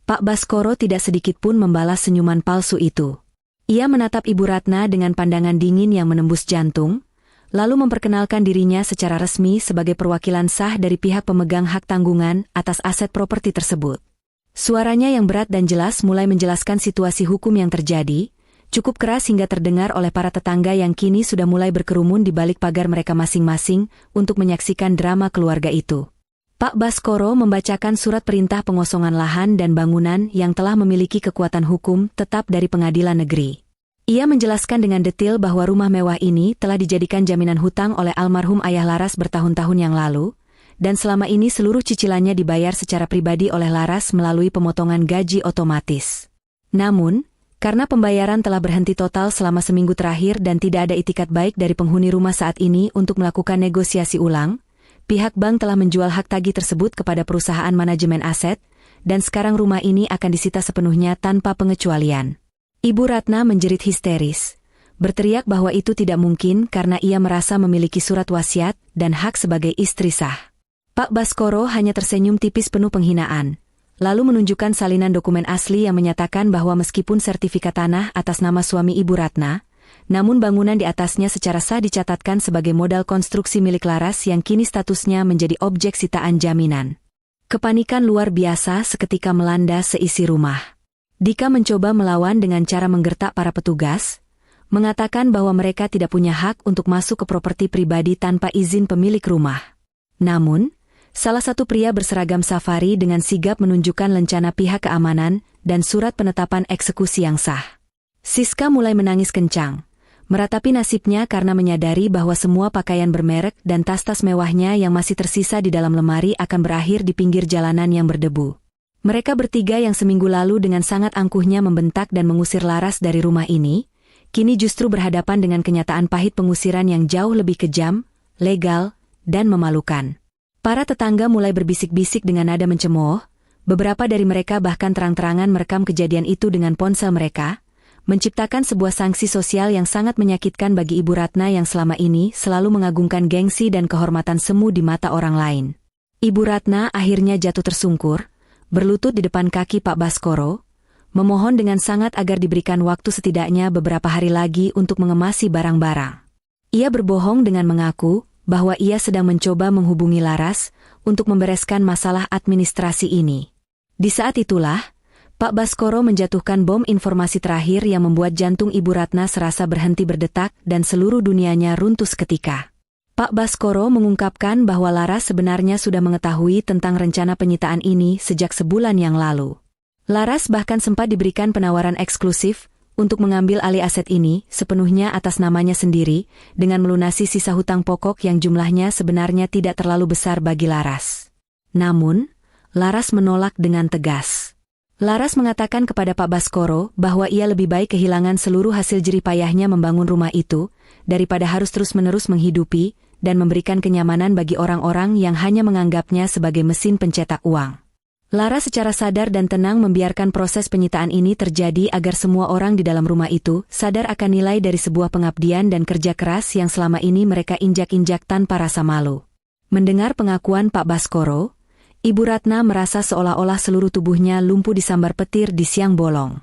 Pak Baskoro tidak sedikit pun membalas senyuman palsu itu. Ia menatap Ibu Ratna dengan pandangan dingin yang menembus jantung, lalu memperkenalkan dirinya secara resmi sebagai perwakilan sah dari pihak pemegang hak tanggungan atas aset properti tersebut. Suaranya yang berat dan jelas mulai menjelaskan situasi hukum yang terjadi, cukup keras hingga terdengar oleh para tetangga yang kini sudah mulai berkerumun di balik pagar mereka masing-masing untuk menyaksikan drama keluarga itu. Pak Baskoro membacakan surat perintah pengosongan lahan dan bangunan yang telah memiliki kekuatan hukum tetap dari pengadilan negeri. Ia menjelaskan dengan detail bahwa rumah mewah ini telah dijadikan jaminan hutang oleh almarhum ayah Laras bertahun-tahun yang lalu, dan selama ini seluruh cicilannya dibayar secara pribadi oleh Laras melalui pemotongan gaji otomatis. Namun, karena pembayaran telah berhenti total selama seminggu terakhir dan tidak ada itikat baik dari penghuni rumah saat ini untuk melakukan negosiasi ulang, pihak bank telah menjual hak tagih tersebut kepada perusahaan manajemen aset, dan sekarang rumah ini akan disita sepenuhnya tanpa pengecualian. Ibu Ratna menjerit histeris, berteriak bahwa itu tidak mungkin karena ia merasa memiliki surat wasiat dan hak sebagai istri sah. Pak Baskoro hanya tersenyum tipis penuh penghinaan, lalu menunjukkan salinan dokumen asli yang menyatakan bahwa meskipun sertifikat tanah atas nama suami Ibu Ratna, namun bangunan di atasnya secara sah dicatatkan sebagai modal konstruksi milik Laras yang kini statusnya menjadi objek sitaan jaminan. Kepanikan luar biasa seketika melanda seisi rumah. Dika mencoba melawan dengan cara menggertak para petugas, mengatakan bahwa mereka tidak punya hak untuk masuk ke properti pribadi tanpa izin pemilik rumah. Namun, salah satu pria berseragam safari dengan sigap menunjukkan lencana pihak keamanan dan surat penetapan eksekusi yang sah. Siska mulai menangis kencang, meratapi nasibnya karena menyadari bahwa semua pakaian bermerek dan tas-tas mewahnya yang masih tersisa di dalam lemari akan berakhir di pinggir jalanan yang berdebu. Mereka bertiga yang seminggu lalu dengan sangat angkuhnya membentak dan mengusir Laras dari rumah ini, kini justru berhadapan dengan kenyataan pahit pengusiran yang jauh lebih kejam, legal, dan memalukan. Para tetangga mulai berbisik-bisik dengan nada mencemooh, Beberapa dari mereka bahkan terang-terangan merekam kejadian itu dengan ponsel mereka, menciptakan sebuah sanksi sosial yang sangat menyakitkan bagi Ibu Ratna yang selama ini selalu mengagungkan gengsi dan kehormatan semu di mata orang lain. Ibu Ratna akhirnya jatuh tersungkur, berlutut di depan kaki Pak Baskoro, memohon dengan sangat agar diberikan waktu setidaknya beberapa hari lagi untuk mengemasi barang-barang. Ia berbohong dengan mengaku bahwa ia sedang mencoba menghubungi Laras untuk membereskan masalah administrasi ini. Di saat itulah, Pak Baskoro menjatuhkan bom informasi terakhir yang membuat jantung Ibu Ratna serasa berhenti berdetak dan seluruh dunianya runtuh seketika. Pak Baskoro mengungkapkan bahwa Laras sebenarnya sudah mengetahui tentang rencana penyitaan ini sejak sebulan yang lalu. Laras bahkan sempat diberikan penawaran eksklusif untuk mengambil alih aset ini sepenuhnya atas namanya sendiri dengan melunasi sisa hutang pokok yang jumlahnya sebenarnya tidak terlalu besar bagi Laras. Namun, Laras menolak dengan tegas. Laras mengatakan kepada Pak Baskoro bahwa ia lebih baik kehilangan seluruh hasil jerih payahnya membangun rumah itu, daripada harus terus-menerus menghidupi dan memberikan kenyamanan bagi orang-orang yang hanya menganggapnya sebagai mesin pencetak uang. Laras secara sadar dan tenang membiarkan proses penyitaan ini terjadi agar semua orang di dalam rumah itu sadar akan nilai dari sebuah pengabdian dan kerja keras yang selama ini mereka injak-injak tanpa rasa malu. Mendengar pengakuan Pak Baskoro, Ibu Ratna merasa seolah-olah seluruh tubuhnya lumpuh disambar petir di siang bolong.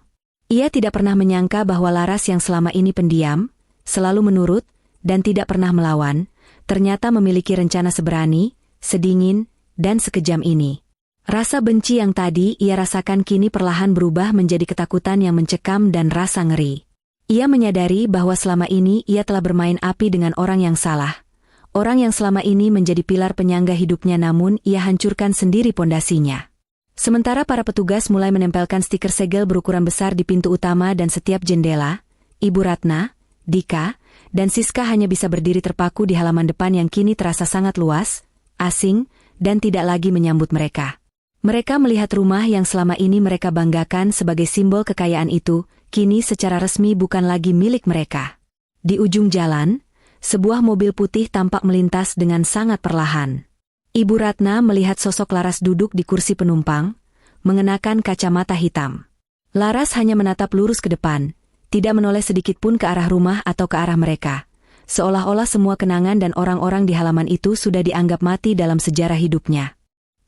Ia tidak pernah menyangka bahwa Laras yang selama ini pendiam, selalu menurut, dan tidak pernah melawan, ternyata memiliki rencana seberani, sedingin, dan sekejam ini. Rasa benci yang tadi ia rasakan kini perlahan berubah menjadi ketakutan yang mencekam dan rasa ngeri. Ia menyadari bahwa selama ini ia telah bermain api dengan orang yang salah. Orang yang selama ini menjadi pilar penyangga hidupnya namun ia hancurkan sendiri pondasinya. Sementara para petugas mulai menempelkan stiker segel berukuran besar di pintu utama dan setiap jendela, Ibu Ratna, Dika, dan Siska hanya bisa berdiri terpaku di halaman depan yang kini terasa sangat luas, asing, dan tidak lagi menyambut mereka. Mereka melihat rumah yang selama ini mereka banggakan sebagai simbol kekayaan itu, kini secara resmi bukan lagi milik mereka. Di ujung jalan, sebuah mobil putih tampak melintas dengan sangat perlahan. Ibu Ratna melihat sosok Laras duduk di kursi penumpang, mengenakan kacamata hitam. Laras hanya menatap lurus ke depan, tidak menoleh sedikit pun ke arah rumah atau ke arah mereka. Seolah-olah semua kenangan dan orang-orang di halaman itu sudah dianggap mati dalam sejarah hidupnya.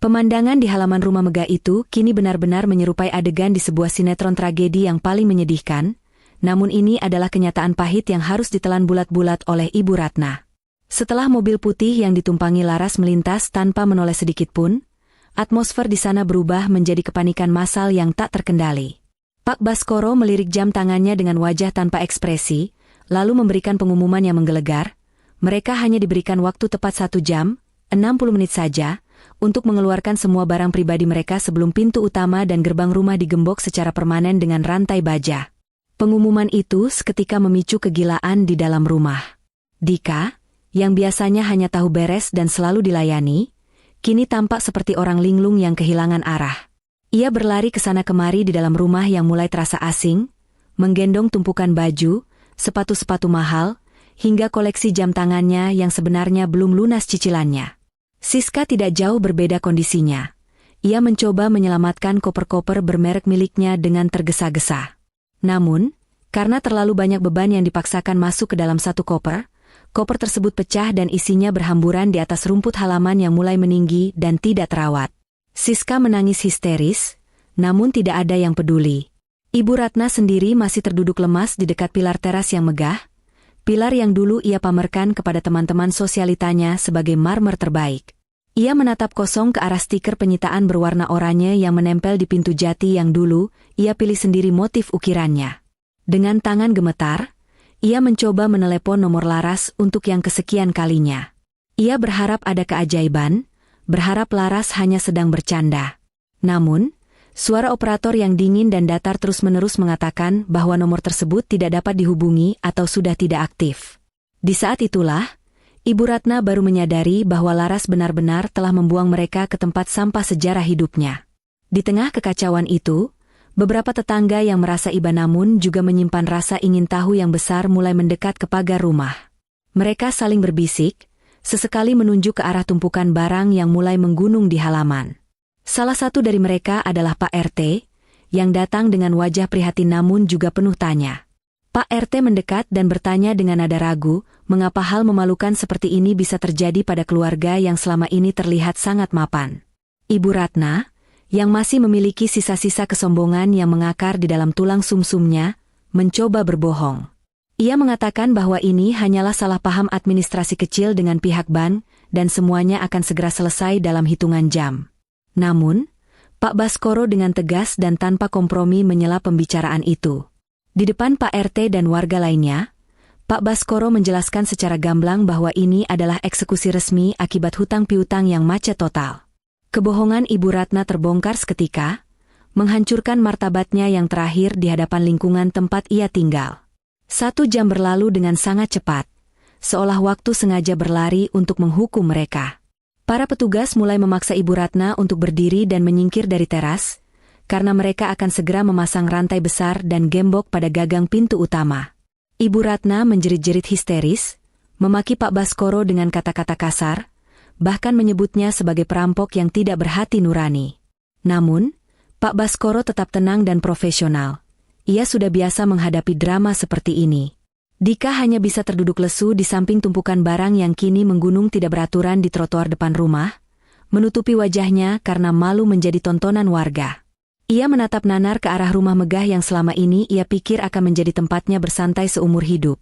Pemandangan di halaman rumah megah itu kini benar-benar menyerupai adegan di sebuah sinetron tragedi yang paling menyedihkan, namun ini adalah kenyataan pahit yang harus ditelan bulat-bulat oleh Ibu Ratna. Setelah mobil putih yang ditumpangi Laras melintas tanpa menoleh sedikit pun, atmosfer di sana berubah menjadi kepanikan massal yang tak terkendali. Pak Baskoro melirik jam tangannya dengan wajah tanpa ekspresi, lalu memberikan pengumuman yang menggelegar. Mereka hanya diberikan waktu tepat 1 jam, 60 menit saja, untuk mengeluarkan semua barang pribadi mereka sebelum pintu utama dan gerbang rumah digembok secara permanen dengan rantai baja. Pengumuman itu seketika memicu kegilaan di dalam rumah. Dika, yang biasanya hanya tahu beres dan selalu dilayani, kini tampak seperti orang linglung yang kehilangan arah. Ia berlari ke sana kemari di dalam rumah yang mulai terasa asing, menggendong tumpukan baju, sepatu-sepatu mahal, hingga koleksi jam tangannya yang sebenarnya belum lunas cicilannya. Siska tidak jauh berbeda kondisinya. Ia mencoba menyelamatkan koper-koper bermerek miliknya dengan tergesa-gesa. Namun, karena terlalu banyak beban yang dipaksakan masuk ke dalam satu koper, koper tersebut pecah dan isinya berhamburan di atas rumput halaman yang mulai meninggi dan tidak terawat. Siska menangis histeris, namun tidak ada yang peduli. Ibu Ratna sendiri masih terduduk lemas di dekat pilar teras yang megah, pilar yang dulu ia pamerkan kepada teman-teman sosialitanya sebagai marmer terbaik. Ia menatap kosong ke arah stiker penyitaan berwarna oranye yang menempel di pintu jati yang dulu ia pilih sendiri motif ukirannya. Dengan tangan gemetar, ia mencoba menelepon nomor Laras untuk yang kesekian kalinya. Ia berharap ada keajaiban, berharap Laras hanya sedang bercanda. Namun, suara operator yang dingin dan datar terus-menerus mengatakan bahwa nomor tersebut tidak dapat dihubungi atau sudah tidak aktif. Di saat itulah, Ibu Ratna baru menyadari bahwa Laras benar-benar telah membuang mereka ke tempat sampah sejarah hidupnya. Di tengah kekacauan itu, beberapa tetangga yang merasa iba namun juga menyimpan rasa ingin tahu yang besar mulai mendekat ke pagar rumah. Mereka saling berbisik, sesekali menunjuk ke arah tumpukan barang yang mulai menggunung di halaman. Salah satu dari mereka adalah Pak RT, yang datang dengan wajah prihatin namun juga penuh tanya. Pak RT mendekat dan bertanya dengan nada ragu, mengapa hal memalukan seperti ini bisa terjadi pada keluarga yang selama ini terlihat sangat mapan. Ibu Ratna, yang masih memiliki sisa-sisa kesombongan yang mengakar di dalam tulang sumsumnya, mencoba berbohong. Ia mengatakan bahwa ini hanyalah salah paham administrasi kecil dengan pihak bank, dan semuanya akan segera selesai dalam hitungan jam. Namun, Pak Baskoro dengan tegas dan tanpa kompromi menyela pembicaraan itu. Di depan Pak RT dan warga lainnya, Pak Baskoro menjelaskan secara gamblang bahwa ini adalah eksekusi resmi akibat hutang piutang yang macet total. Kebohongan Ibu Ratna terbongkar seketika, menghancurkan martabatnya yang terakhir di hadapan lingkungan tempat ia tinggal. 1 jam berlalu dengan sangat cepat, seolah waktu sengaja berlari untuk menghukum mereka. Para petugas mulai memaksa Ibu Ratna untuk berdiri dan menyingkir dari teras, karena mereka akan segera memasang rantai besar dan gembok pada gagang pintu utama. Ibu Ratna menjerit-jerit histeris, memaki Pak Baskoro dengan kata-kata kasar, bahkan menyebutnya sebagai perampok yang tidak berhati nurani. Namun, Pak Baskoro tetap tenang dan profesional. Ia sudah biasa menghadapi drama seperti ini. Dika hanya bisa terduduk lesu di samping tumpukan barang yang kini menggunung tidak beraturan di trotoar depan rumah, menutupi wajahnya karena malu menjadi tontonan warga. Ia menatap nanar ke arah rumah megah yang selama ini ia pikir akan menjadi tempatnya bersantai seumur hidup.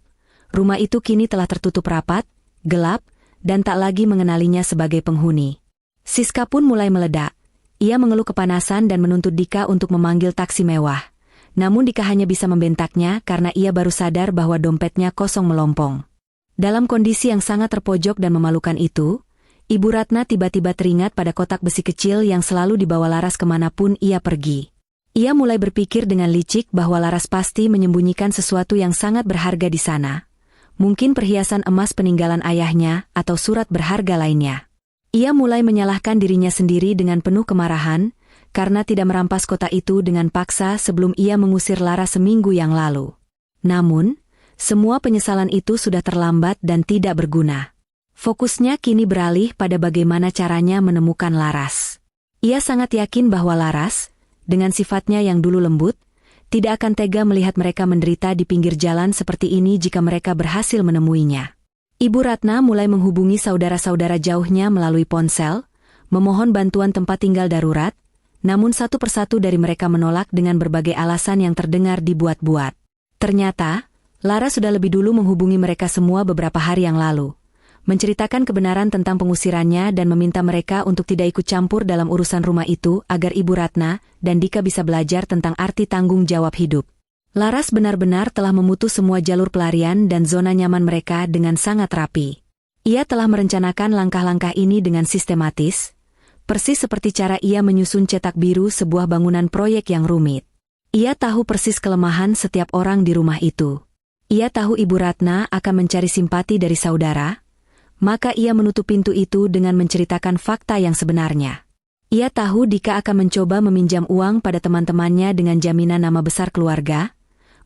Rumah itu kini telah tertutup rapat, gelap, dan tak lagi mengenalinya sebagai penghuni. Siska pun mulai meledak. Ia mengeluh kepanasan dan menuntut Dika untuk memanggil taksi mewah. Namun Dika hanya bisa membentaknya karena ia baru sadar bahwa dompetnya kosong melompong. Dalam kondisi yang sangat terpojok dan memalukan itu, Ibu Ratna tiba-tiba teringat pada kotak besi kecil yang selalu dibawa Laras kemanapun ia pergi. Ia mulai berpikir dengan licik bahwa Laras pasti menyembunyikan sesuatu yang sangat berharga di sana. Mungkin perhiasan emas peninggalan ayahnya atau surat berharga lainnya. Ia mulai menyalahkan dirinya sendiri dengan penuh kemarahan, karena tidak merampas kota itu dengan paksa sebelum ia mengusir Laras seminggu yang lalu. Namun, semua penyesalan itu sudah terlambat dan tidak berguna. Fokusnya kini beralih pada bagaimana caranya menemukan Laras. Ia sangat yakin bahwa Laras, dengan sifatnya yang dulu lembut, tidak akan tega melihat mereka menderita di pinggir jalan seperti ini jika mereka berhasil menemuinya. Ibu Ratna mulai menghubungi saudara-saudara jauhnya melalui ponsel, memohon bantuan tempat tinggal darurat, namun satu persatu dari mereka menolak dengan berbagai alasan yang terdengar dibuat-buat. Ternyata, Lara sudah lebih dulu menghubungi mereka semua beberapa hari yang lalu, menceritakan kebenaran tentang pengusirannya dan meminta mereka untuk tidak ikut campur dalam urusan rumah itu agar Ibu Ratna dan Dika bisa belajar tentang arti tanggung jawab hidup. Laras benar-benar telah memutus semua jalur pelarian dan zona nyaman mereka dengan sangat rapi. Ia telah merencanakan langkah-langkah ini dengan sistematis, persis seperti cara ia menyusun cetak biru sebuah bangunan proyek yang rumit. Ia tahu persis kelemahan setiap orang di rumah itu. Ia tahu Ibu Ratna akan mencari simpati dari saudara, maka ia menutup pintu itu dengan menceritakan fakta yang sebenarnya. Ia tahu Dika akan mencoba meminjam uang pada teman-temannya dengan jaminan nama besar keluarga,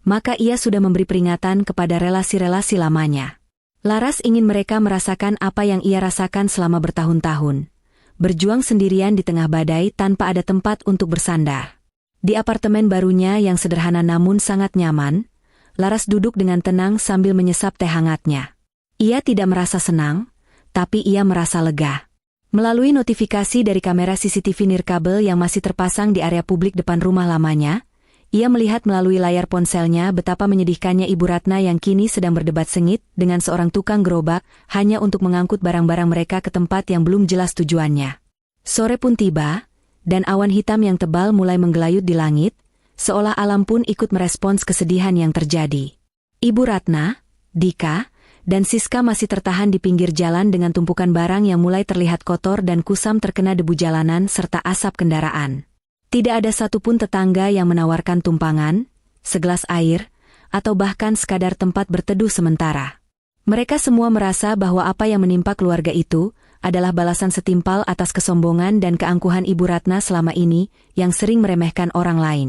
maka ia sudah memberi peringatan kepada relasi-relasi lamanya. Laras ingin mereka merasakan apa yang ia rasakan selama bertahun-tahun. Berjuang sendirian di tengah badai tanpa ada tempat untuk bersandar. Di apartemen barunya yang sederhana namun sangat nyaman, Laras duduk dengan tenang sambil menyesap teh hangatnya. Ia tidak merasa senang, tapi ia merasa lega. Melalui notifikasi dari kamera CCTV nirkabel yang masih terpasang di area publik depan rumah lamanya, ia melihat melalui layar ponselnya betapa menyedihkannya Ibu Ratna yang kini sedang berdebat sengit dengan seorang tukang gerobak hanya untuk mengangkut barang-barang mereka ke tempat yang belum jelas tujuannya. Sore pun tiba, dan awan hitam yang tebal mulai menggelayut di langit, seolah alam pun ikut merespons kesedihan yang terjadi. Ibu Ratna, Dika, dan Siska masih tertahan di pinggir jalan dengan tumpukan barang yang mulai terlihat kotor dan kusam terkena debu jalanan serta asap kendaraan. Tidak ada satupun tetangga yang menawarkan tumpangan, segelas air, atau bahkan sekadar tempat berteduh sementara. Mereka semua merasa bahwa apa yang menimpa keluarga itu adalah balasan setimpal atas kesombongan dan keangkuhan Ibu Ratna selama ini yang sering meremehkan orang lain.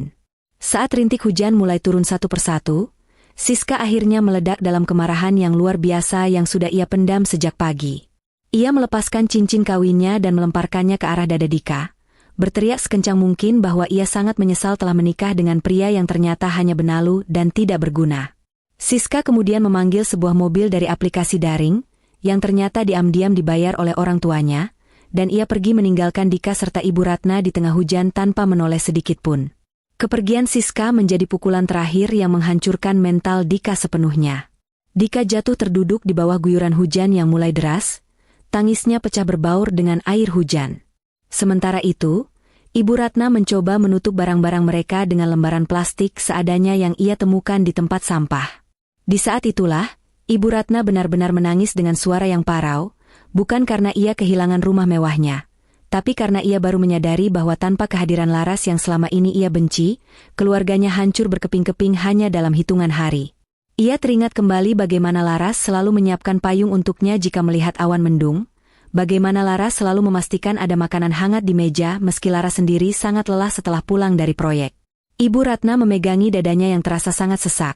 Saat rintik hujan mulai turun satu persatu, Siska akhirnya meledak dalam kemarahan yang luar biasa yang sudah ia pendam sejak pagi. Ia melepaskan cincin kawinnya dan melemparkannya ke arah dada Dika, berteriak sekencang mungkin bahwa ia sangat menyesal telah menikah dengan pria yang ternyata hanya benalu dan tidak berguna. Siska kemudian memanggil sebuah mobil dari aplikasi daring, yang ternyata diam-diam dibayar oleh orang tuanya, dan ia pergi meninggalkan Dika serta Ibu Ratna di tengah hujan tanpa menoleh sedikit pun. Kepergian Siska menjadi pukulan terakhir yang menghancurkan mental Dika sepenuhnya. Dika jatuh terduduk di bawah guyuran hujan yang mulai deras, tangisnya pecah berbaur dengan air hujan. Sementara itu, Ibu Ratna mencoba menutup barang-barang mereka dengan lembaran plastik seadanya yang ia temukan di tempat sampah. Di saat itulah, Ibu Ratna benar-benar menangis dengan suara yang parau, bukan karena ia kehilangan rumah mewahnya, tapi karena ia baru menyadari bahwa tanpa kehadiran Laras yang selama ini ia benci, keluarganya hancur berkeping-keping hanya dalam hitungan hari. Ia teringat kembali bagaimana Laras selalu menyiapkan payung untuknya jika melihat awan mendung, bagaimana Laras selalu memastikan ada makanan hangat di meja meski Laras sendiri sangat lelah setelah pulang dari proyek. Ibu Ratna memegangi dadanya yang terasa sangat sesak.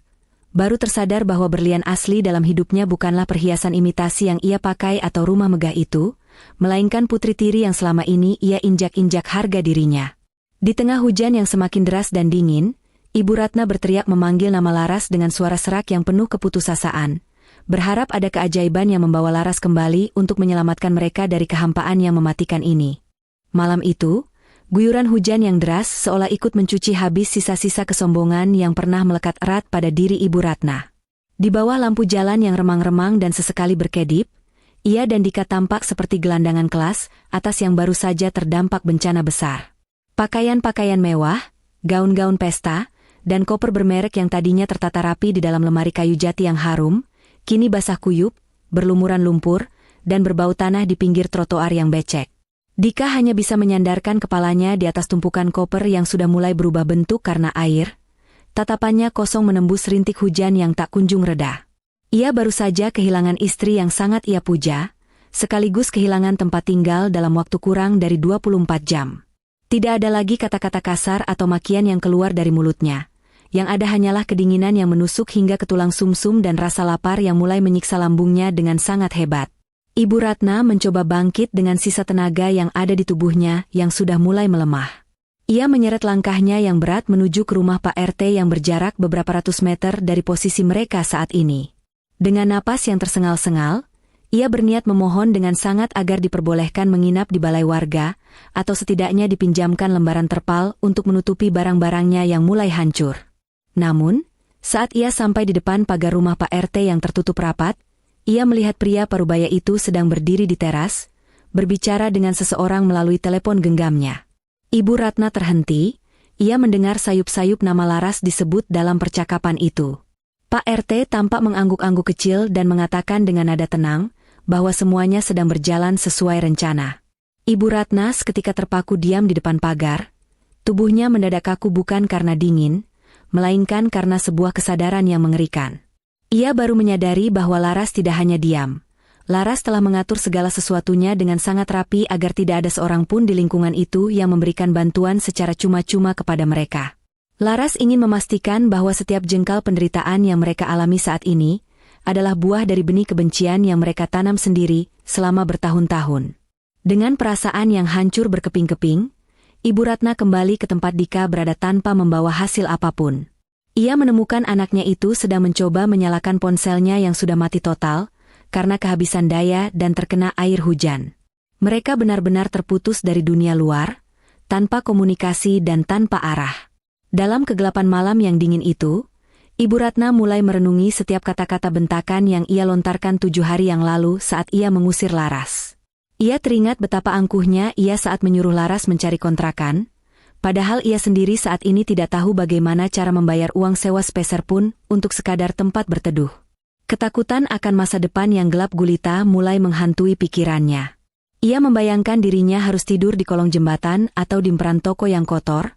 Baru tersadar bahwa berlian asli dalam hidupnya bukanlah perhiasan imitasi yang ia pakai atau rumah megah itu, melainkan putri tiri yang selama ini ia injak-injak harga dirinya. Di tengah hujan yang semakin deras dan dingin, Ibu Ratna berteriak memanggil nama Laras dengan suara serak yang penuh keputusasaan, berharap ada keajaiban yang membawa Laras kembali untuk menyelamatkan mereka dari kehampaan yang mematikan ini. Malam itu, guyuran hujan yang deras seolah ikut mencuci habis sisa-sisa kesombongan yang pernah melekat erat pada diri Ibu Ratna. Di bawah lampu jalan yang remang-remang dan sesekali berkedip, ia dan Dika tampak seperti gelandangan kelas atas yang baru saja terdampak bencana besar. Pakaian-pakaian mewah, gaun-gaun pesta, dan koper bermerek yang tadinya tertata rapi di dalam lemari kayu jati yang harum, kini basah kuyup, berlumuran lumpur, dan berbau tanah di pinggir trotoar yang becek. Dika hanya bisa menyandarkan kepalanya di atas tumpukan koper yang sudah mulai berubah bentuk karena air. Tatapannya kosong menembus rintik hujan yang tak kunjung reda. Ia baru saja kehilangan istri yang sangat ia puja, sekaligus kehilangan tempat tinggal dalam waktu kurang dari 24 jam. Tidak ada lagi kata-kata kasar atau makian yang keluar dari mulutnya. Yang ada hanyalah kedinginan yang menusuk hingga ke tulang sumsum dan rasa lapar yang mulai menyiksa lambungnya dengan sangat hebat. Ibu Ratna mencoba bangkit dengan sisa tenaga yang ada di tubuhnya yang sudah mulai melemah. Ia menyeret langkahnya yang berat menuju ke rumah Pak RT yang berjarak beberapa ratus meter dari posisi mereka saat ini. Dengan napas yang tersengal-sengal, ia berniat memohon dengan sangat agar diperbolehkan menginap di balai warga, atau setidaknya dipinjamkan lembaran terpal untuk menutupi barang-barangnya yang mulai hancur. Namun, saat ia sampai di depan pagar rumah Pak RT yang tertutup rapat, ia melihat pria parubaya itu sedang berdiri di teras, berbicara dengan seseorang melalui telepon genggamnya. Ibu Ratna terhenti, ia mendengar sayup-sayup nama Laras disebut dalam percakapan itu. Pak RT tampak mengangguk-angguk kecil dan mengatakan dengan nada tenang, bahwa semuanya sedang berjalan sesuai rencana. Ibu Ratna seketika terpaku diam di depan pagar, tubuhnya mendadak kaku bukan karena dingin, melainkan karena sebuah kesadaran yang mengerikan. Ia baru menyadari bahwa Laras tidak hanya diam. Laras telah mengatur segala sesuatunya dengan sangat rapi agar tidak ada seorang pun di lingkungan itu yang memberikan bantuan secara cuma-cuma kepada mereka. Laras ingin memastikan bahwa setiap jengkal penderitaan yang mereka alami saat ini adalah buah dari benih kebencian yang mereka tanam sendiri selama bertahun-tahun. Dengan perasaan yang hancur berkeping-keping, Ibu Ratna kembali ke tempat Dika berada tanpa membawa hasil apapun. Ia menemukan anaknya itu sedang mencoba menyalakan ponselnya yang sudah mati total, karena kehabisan daya dan terkena air hujan. Mereka benar-benar terputus dari dunia luar, tanpa komunikasi dan tanpa arah. Dalam kegelapan malam yang dingin itu, Ibu Ratna mulai merenungi setiap kata-kata bentakan yang ia lontarkan 7 hari yang lalu saat ia mengusir Laras. Ia teringat betapa angkuhnya ia saat menyuruh Laras mencari kontrakan, padahal ia sendiri saat ini tidak tahu bagaimana cara membayar uang sewa sepeser pun untuk sekadar tempat berteduh. Ketakutan akan masa depan yang gelap gulita mulai menghantui pikirannya. Ia membayangkan dirinya harus tidur di kolong jembatan atau di emperan toko yang kotor,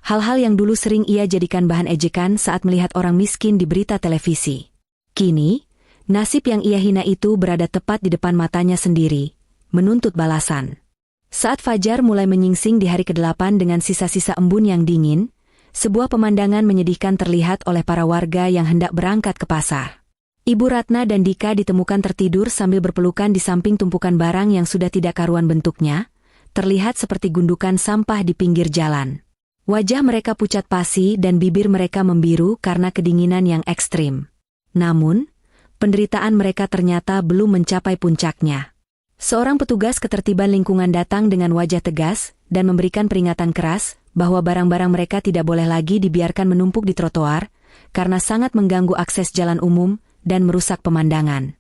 hal-hal yang dulu sering ia jadikan bahan ejekan saat melihat orang miskin di berita televisi. Kini, nasib yang ia hina itu berada tepat di depan matanya sendiri, menuntut balasan. Saat fajar mulai menyingsing di hari ke-8 dengan sisa-sisa embun yang dingin, sebuah pemandangan menyedihkan terlihat oleh para warga yang hendak berangkat ke pasar. Ibu Ratna dan Dika ditemukan tertidur sambil berpelukan di samping tumpukan barang yang sudah tidak karuan bentuknya, terlihat seperti gundukan sampah di pinggir jalan. Wajah mereka pucat pasi dan bibir mereka membiru karena kedinginan yang ekstrim. Namun, penderitaan mereka ternyata belum mencapai puncaknya. Seorang petugas ketertiban lingkungan datang dengan wajah tegas dan memberikan peringatan keras bahwa barang-barang mereka tidak boleh lagi dibiarkan menumpuk di trotoar karena sangat mengganggu akses jalan umum dan merusak pemandangan.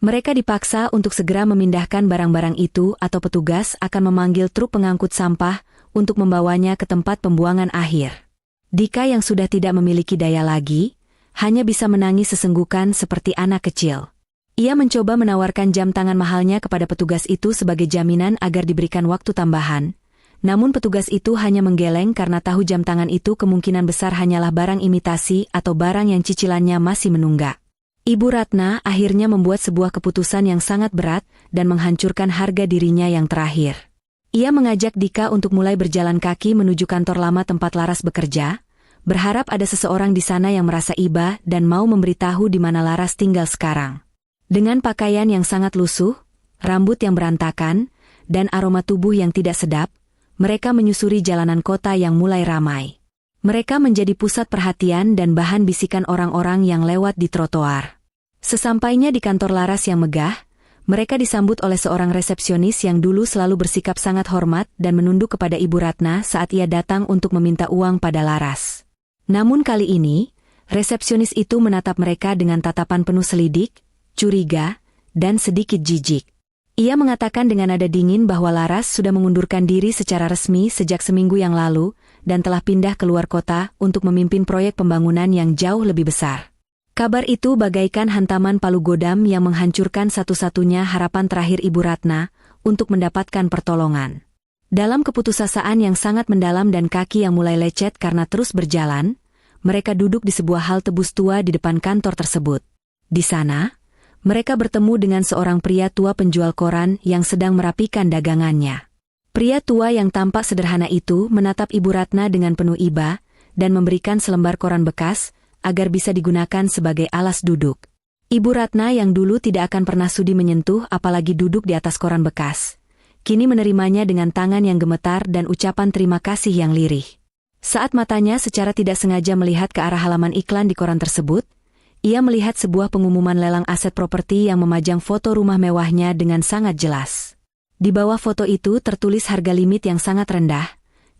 Mereka dipaksa untuk segera memindahkan barang-barang itu atau petugas akan memanggil truk pengangkut sampah untuk membawanya ke tempat pembuangan akhir. Dika yang sudah tidak memiliki daya lagi, hanya bisa menangis sesenggukan seperti anak kecil. Ia mencoba menawarkan jam tangan mahalnya kepada petugas itu sebagai jaminan agar diberikan waktu tambahan, namun petugas itu hanya menggeleng karena tahu jam tangan itu kemungkinan besar hanyalah barang imitasi atau barang yang cicilannya masih menunggak. Ibu Ratna akhirnya membuat sebuah keputusan yang sangat berat dan menghancurkan harga dirinya yang terakhir. Ia mengajak Dika untuk mulai berjalan kaki menuju kantor lama tempat Laras bekerja, berharap ada seseorang di sana yang merasa iba dan mau memberitahu di mana Laras tinggal sekarang. Dengan pakaian yang sangat lusuh, rambut yang berantakan, dan aroma tubuh yang tidak sedap, mereka menyusuri jalanan kota yang mulai ramai. Mereka menjadi pusat perhatian dan bahan bisikan orang-orang yang lewat di trotoar. Sesampainya di kantor Laras yang megah, mereka disambut oleh seorang resepsionis yang dulu selalu bersikap sangat hormat dan menunduk kepada Ibu Ratna saat ia datang untuk meminta uang pada Laras. Namun kali ini, resepsionis itu menatap mereka dengan tatapan penuh selidik, curiga, dan sedikit jijik. Ia mengatakan dengan nada dingin bahwa Laras sudah mengundurkan diri secara resmi sejak seminggu yang lalu dan telah pindah keluar kota untuk memimpin proyek pembangunan yang jauh lebih besar. Kabar itu bagaikan hantaman palu godam yang menghancurkan satu-satunya harapan terakhir Ibu Ratna untuk mendapatkan pertolongan. Dalam keputusasaan yang sangat mendalam dan kaki yang mulai lecet karena terus berjalan, mereka duduk di sebuah halte bus tua di depan kantor tersebut. Di sana, mereka bertemu dengan seorang pria tua penjual koran yang sedang merapikan dagangannya. Pria tua yang tampak sederhana itu menatap Ibu Ratna dengan penuh iba dan memberikan selembar koran bekas agar bisa digunakan sebagai alas duduk. Ibu Ratna yang dulu tidak akan pernah sudi menyentuh apalagi duduk di atas koran bekas, kini menerimanya dengan tangan yang gemetar dan ucapan terima kasih yang lirih. Saat matanya secara tidak sengaja melihat ke arah halaman iklan di koran tersebut, ia melihat sebuah pengumuman lelang aset properti yang memajang foto rumah mewahnya dengan sangat jelas. Di bawah foto itu tertulis harga limit yang sangat rendah,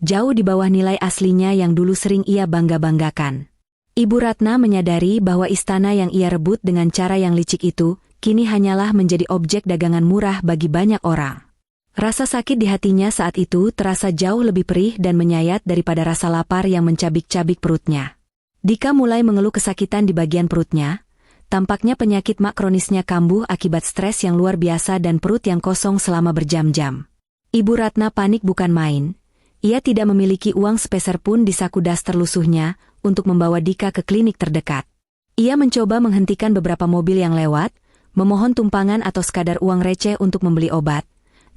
jauh di bawah nilai aslinya yang dulu sering ia bangga-banggakan. Ibu Ratna menyadari bahwa istana yang ia rebut dengan cara yang licik itu, kini hanyalah menjadi objek dagangan murah bagi banyak orang. Rasa sakit di hatinya saat itu terasa jauh lebih perih dan menyayat daripada rasa lapar yang mencabik-cabik perutnya. Dika mulai mengeluh kesakitan di bagian perutnya, tampaknya penyakit mak kronisnya kambuh akibat stres yang luar biasa dan perut yang kosong selama berjam-jam. Ibu Ratna panik bukan main. Ia tidak memiliki uang sepeser pun di saku daster lusuhnya untuk membawa Dika ke klinik terdekat. Ia mencoba menghentikan beberapa mobil yang lewat, memohon tumpangan atau sekadar uang receh untuk membeli obat.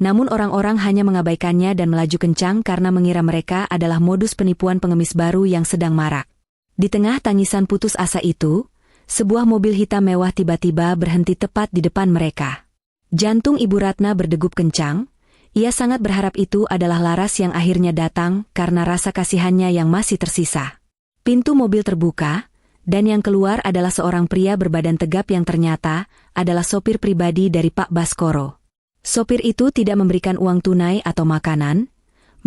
Namun orang-orang hanya mengabaikannya dan melaju kencang karena mengira mereka adalah modus penipuan pengemis baru yang sedang marak. Di tengah tangisan putus asa itu, sebuah mobil hitam mewah tiba-tiba berhenti tepat di depan mereka. Jantung Ibu Ratna berdegup kencang. Ia sangat berharap itu adalah Laras yang akhirnya datang karena rasa kasihannya yang masih tersisa. Pintu mobil terbuka, dan yang keluar adalah seorang pria berbadan tegap yang ternyata adalah sopir pribadi dari Pak Baskoro. Sopir itu tidak memberikan uang tunai atau makanan,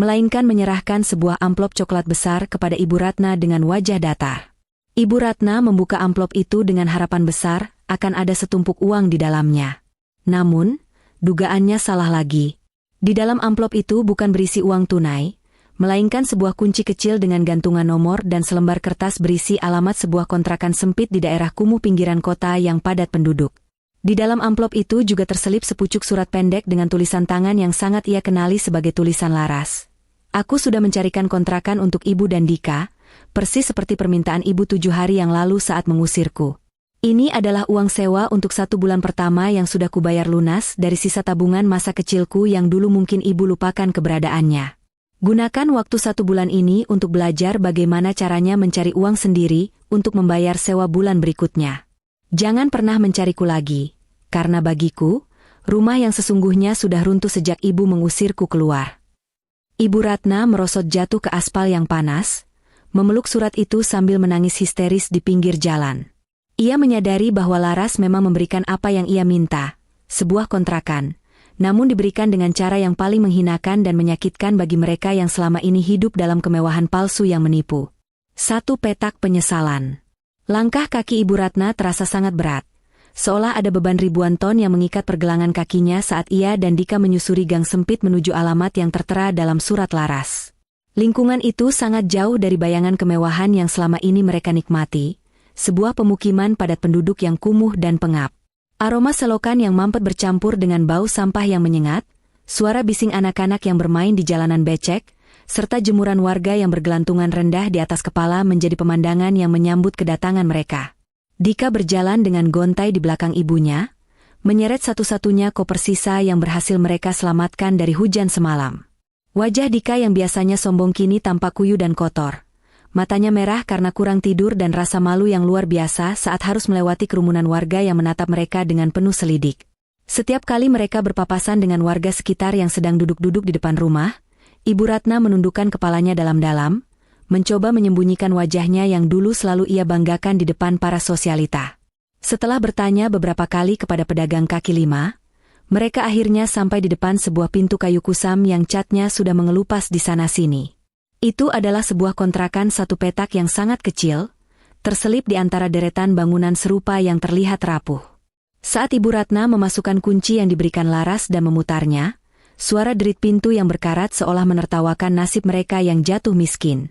melainkan menyerahkan sebuah amplop coklat besar kepada Ibu Ratna dengan wajah datar. Ibu Ratna membuka amplop itu dengan harapan besar akan ada setumpuk uang di dalamnya. Namun, dugaannya salah lagi. Di dalam amplop itu bukan berisi uang tunai, melainkan sebuah kunci kecil dengan gantungan nomor dan selembar kertas berisi alamat sebuah kontrakan sempit di daerah kumuh pinggiran kota yang padat penduduk. Di dalam amplop itu juga terselip sepucuk surat pendek dengan tulisan tangan yang sangat ia kenali sebagai tulisan Laras. Aku sudah mencarikan kontrakan untuk Ibu dan Dika, persis seperti permintaan Ibu 7 hari yang lalu saat mengusirku. Ini adalah uang sewa untuk 1 bulan pertama yang sudah kubayar lunas dari sisa tabungan masa kecilku yang dulu mungkin Ibu lupakan keberadaannya. Gunakan waktu 1 bulan ini untuk belajar bagaimana caranya mencari uang sendiri untuk membayar sewa bulan berikutnya. Jangan pernah mencariku lagi, karena bagiku, rumah yang sesungguhnya sudah runtuh sejak Ibu mengusirku keluar. Ibu Ratna merosot jatuh ke aspal yang panas, memeluk surat itu sambil menangis histeris di pinggir jalan. Ia menyadari bahwa Laras memang memberikan apa yang ia minta, sebuah kontrakan, namun diberikan dengan cara yang paling menghinakan dan menyakitkan bagi mereka yang selama ini hidup dalam kemewahan palsu yang menipu. Satu petak penyesalan. Langkah kaki Ibu Ratna terasa sangat berat, seolah ada beban ribuan ton yang mengikat pergelangan kakinya saat ia dan Dika menyusuri gang sempit menuju alamat yang tertera dalam surat Laras. Lingkungan itu sangat jauh dari bayangan kemewahan yang selama ini mereka nikmati, sebuah pemukiman padat penduduk yang kumuh dan pengap. Aroma selokan yang mampet bercampur dengan bau sampah yang menyengat, suara bising anak-anak yang bermain di jalanan becek, serta jemuran warga yang bergelantungan rendah di atas kepala menjadi pemandangan yang menyambut kedatangan mereka. Dika berjalan dengan gontai di belakang ibunya, menyeret satu-satunya koper sisa yang berhasil mereka selamatkan dari hujan semalam. Wajah Dika yang biasanya sombong kini tampak kuyu dan kotor. Matanya merah karena kurang tidur dan rasa malu yang luar biasa saat harus melewati kerumunan warga yang menatap mereka dengan penuh selidik. Setiap kali mereka berpapasan dengan warga sekitar yang sedang duduk-duduk di depan rumah, Ibu Ratna menundukkan kepalanya dalam-dalam, mencoba menyembunyikan wajahnya yang dulu selalu ia banggakan di depan para sosialita. Setelah bertanya beberapa kali kepada pedagang kaki lima, mereka akhirnya sampai di depan sebuah pintu kayu kusam yang catnya sudah mengelupas di sana-sini. Itu adalah sebuah kontrakan satu petak yang sangat kecil, terselip di antara deretan bangunan serupa yang terlihat rapuh. Saat Ibu Ratna memasukkan kunci yang diberikan Laras dan memutarnya, suara derit pintu yang berkarat seolah menertawakan nasib mereka yang jatuh miskin.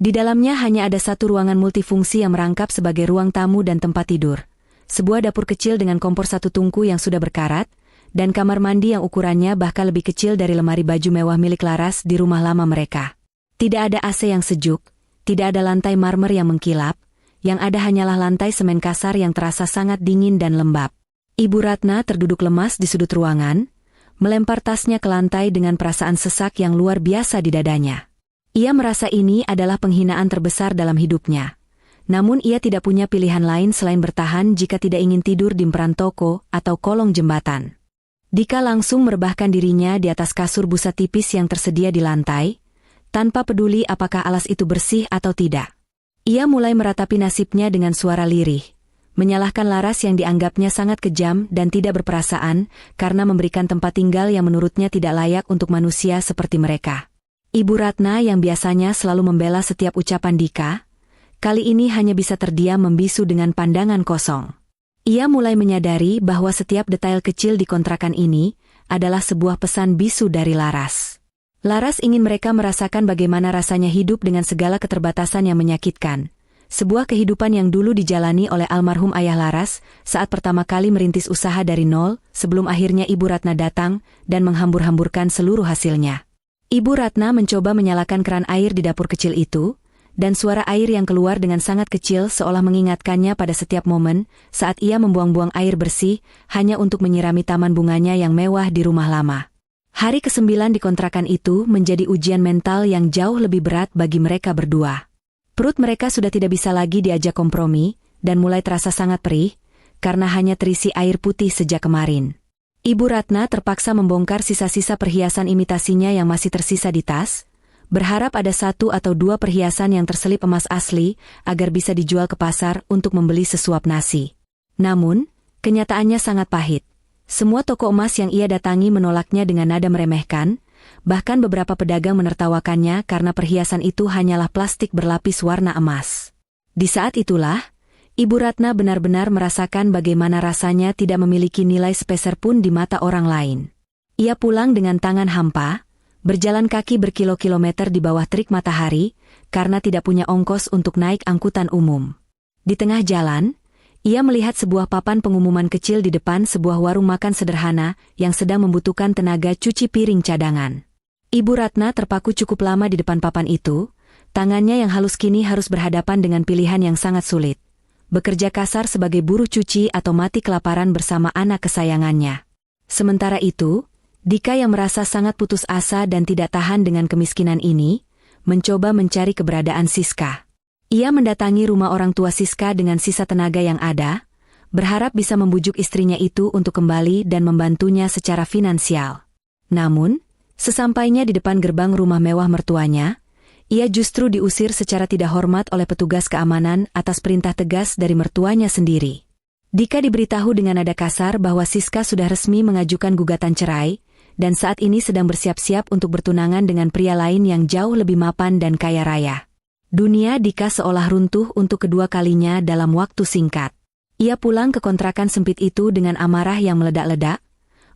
Di dalamnya hanya ada satu ruangan multifungsi yang merangkap sebagai ruang tamu dan tempat tidur, sebuah dapur kecil dengan kompor satu tungku yang sudah berkarat, dan kamar mandi yang ukurannya bahkan lebih kecil dari lemari baju mewah milik Laras di rumah lama mereka. Tidak ada AC yang sejuk, tidak ada lantai marmer yang mengkilap, yang ada hanyalah lantai semen kasar yang terasa sangat dingin dan lembab. Ibu Ratna terduduk lemas di sudut ruangan, melempar tasnya ke lantai dengan perasaan sesak yang luar biasa di dadanya. Ia merasa ini adalah penghinaan terbesar dalam hidupnya. Namun ia tidak punya pilihan lain selain bertahan jika tidak ingin tidur di emperan toko atau kolong jembatan. Dika langsung merebahkan dirinya di atas kasur busa tipis yang tersedia di lantai, tanpa peduli apakah alas itu bersih atau tidak. Ia mulai meratapi nasibnya dengan suara lirih, menyalahkan Laras yang dianggapnya sangat kejam dan tidak berperasaan karena memberikan tempat tinggal yang menurutnya tidak layak untuk manusia seperti mereka. Ibu Ratna yang biasanya selalu membela setiap ucapan Dika, kali ini hanya bisa terdiam membisu dengan pandangan kosong. Ia mulai menyadari bahwa setiap detail kecil di kontrakan ini adalah sebuah pesan bisu dari Laras. Laras ingin mereka merasakan bagaimana rasanya hidup dengan segala keterbatasan yang menyakitkan. Sebuah kehidupan yang dulu dijalani oleh almarhum ayah Laras saat pertama kali merintis usaha dari nol, sebelum akhirnya Ibu Ratna datang dan menghambur-hamburkan seluruh hasilnya. Ibu Ratna mencoba menyalakan keran air di dapur kecil itu, dan suara air yang keluar dengan sangat kecil seolah mengingatkannya pada setiap momen saat ia membuang-buang air bersih hanya untuk menyirami taman bunganya yang mewah di rumah lama. Hari ke-9 di kontrakan itu menjadi ujian mental yang jauh lebih berat bagi mereka berdua. Perut mereka sudah tidak bisa lagi diajak kompromi, dan mulai terasa sangat perih, karena hanya terisi air putih sejak kemarin. Ibu Ratna terpaksa membongkar sisa-sisa perhiasan imitasinya yang masih tersisa di tas, berharap ada 1 atau 2 perhiasan yang terselip emas asli agar bisa dijual ke pasar untuk membeli sesuap nasi. Namun, kenyataannya sangat pahit. Semua toko emas yang ia datangi menolaknya dengan nada meremehkan, bahkan beberapa pedagang menertawakannya karena perhiasan itu hanyalah plastik berlapis warna emas. Di saat itulah, Ibu Ratna benar-benar merasakan bagaimana rasanya tidak memiliki nilai sepeser pun di mata orang lain. Ia pulang dengan tangan hampa, berjalan kaki berkilo-kilometer di bawah terik matahari, karena tidak punya ongkos untuk naik angkutan umum. Di tengah jalan, ia melihat sebuah papan pengumuman kecil di depan sebuah warung makan sederhana yang sedang membutuhkan tenaga cuci piring cadangan. Ibu Ratna terpaku cukup lama di depan papan itu, tangannya yang halus kini harus berhadapan dengan pilihan yang sangat sulit. Bekerja kasar sebagai buruh cuci atau mati kelaparan bersama anak kesayangannya. Sementara itu, Dika yang merasa sangat putus asa dan tidak tahan dengan kemiskinan ini, mencoba mencari keberadaan Siska. Ia mendatangi rumah orang tua Siska dengan sisa tenaga yang ada, berharap bisa membujuk istrinya itu untuk kembali dan membantunya secara finansial. Namun, Sesampainya di depan gerbang rumah mewah mertuanya, ia justru diusir secara tidak hormat oleh petugas keamanan atas perintah tegas dari mertuanya sendiri. Dika diberitahu dengan nada kasar bahwa Siska sudah resmi mengajukan gugatan cerai, dan saat ini sedang bersiap-siap untuk bertunangan dengan pria lain yang jauh lebih mapan dan kaya raya. Dunia Dika seolah runtuh untuk kedua kalinya dalam waktu singkat. Ia pulang ke kontrakan sempit itu dengan amarah yang meledak-ledak,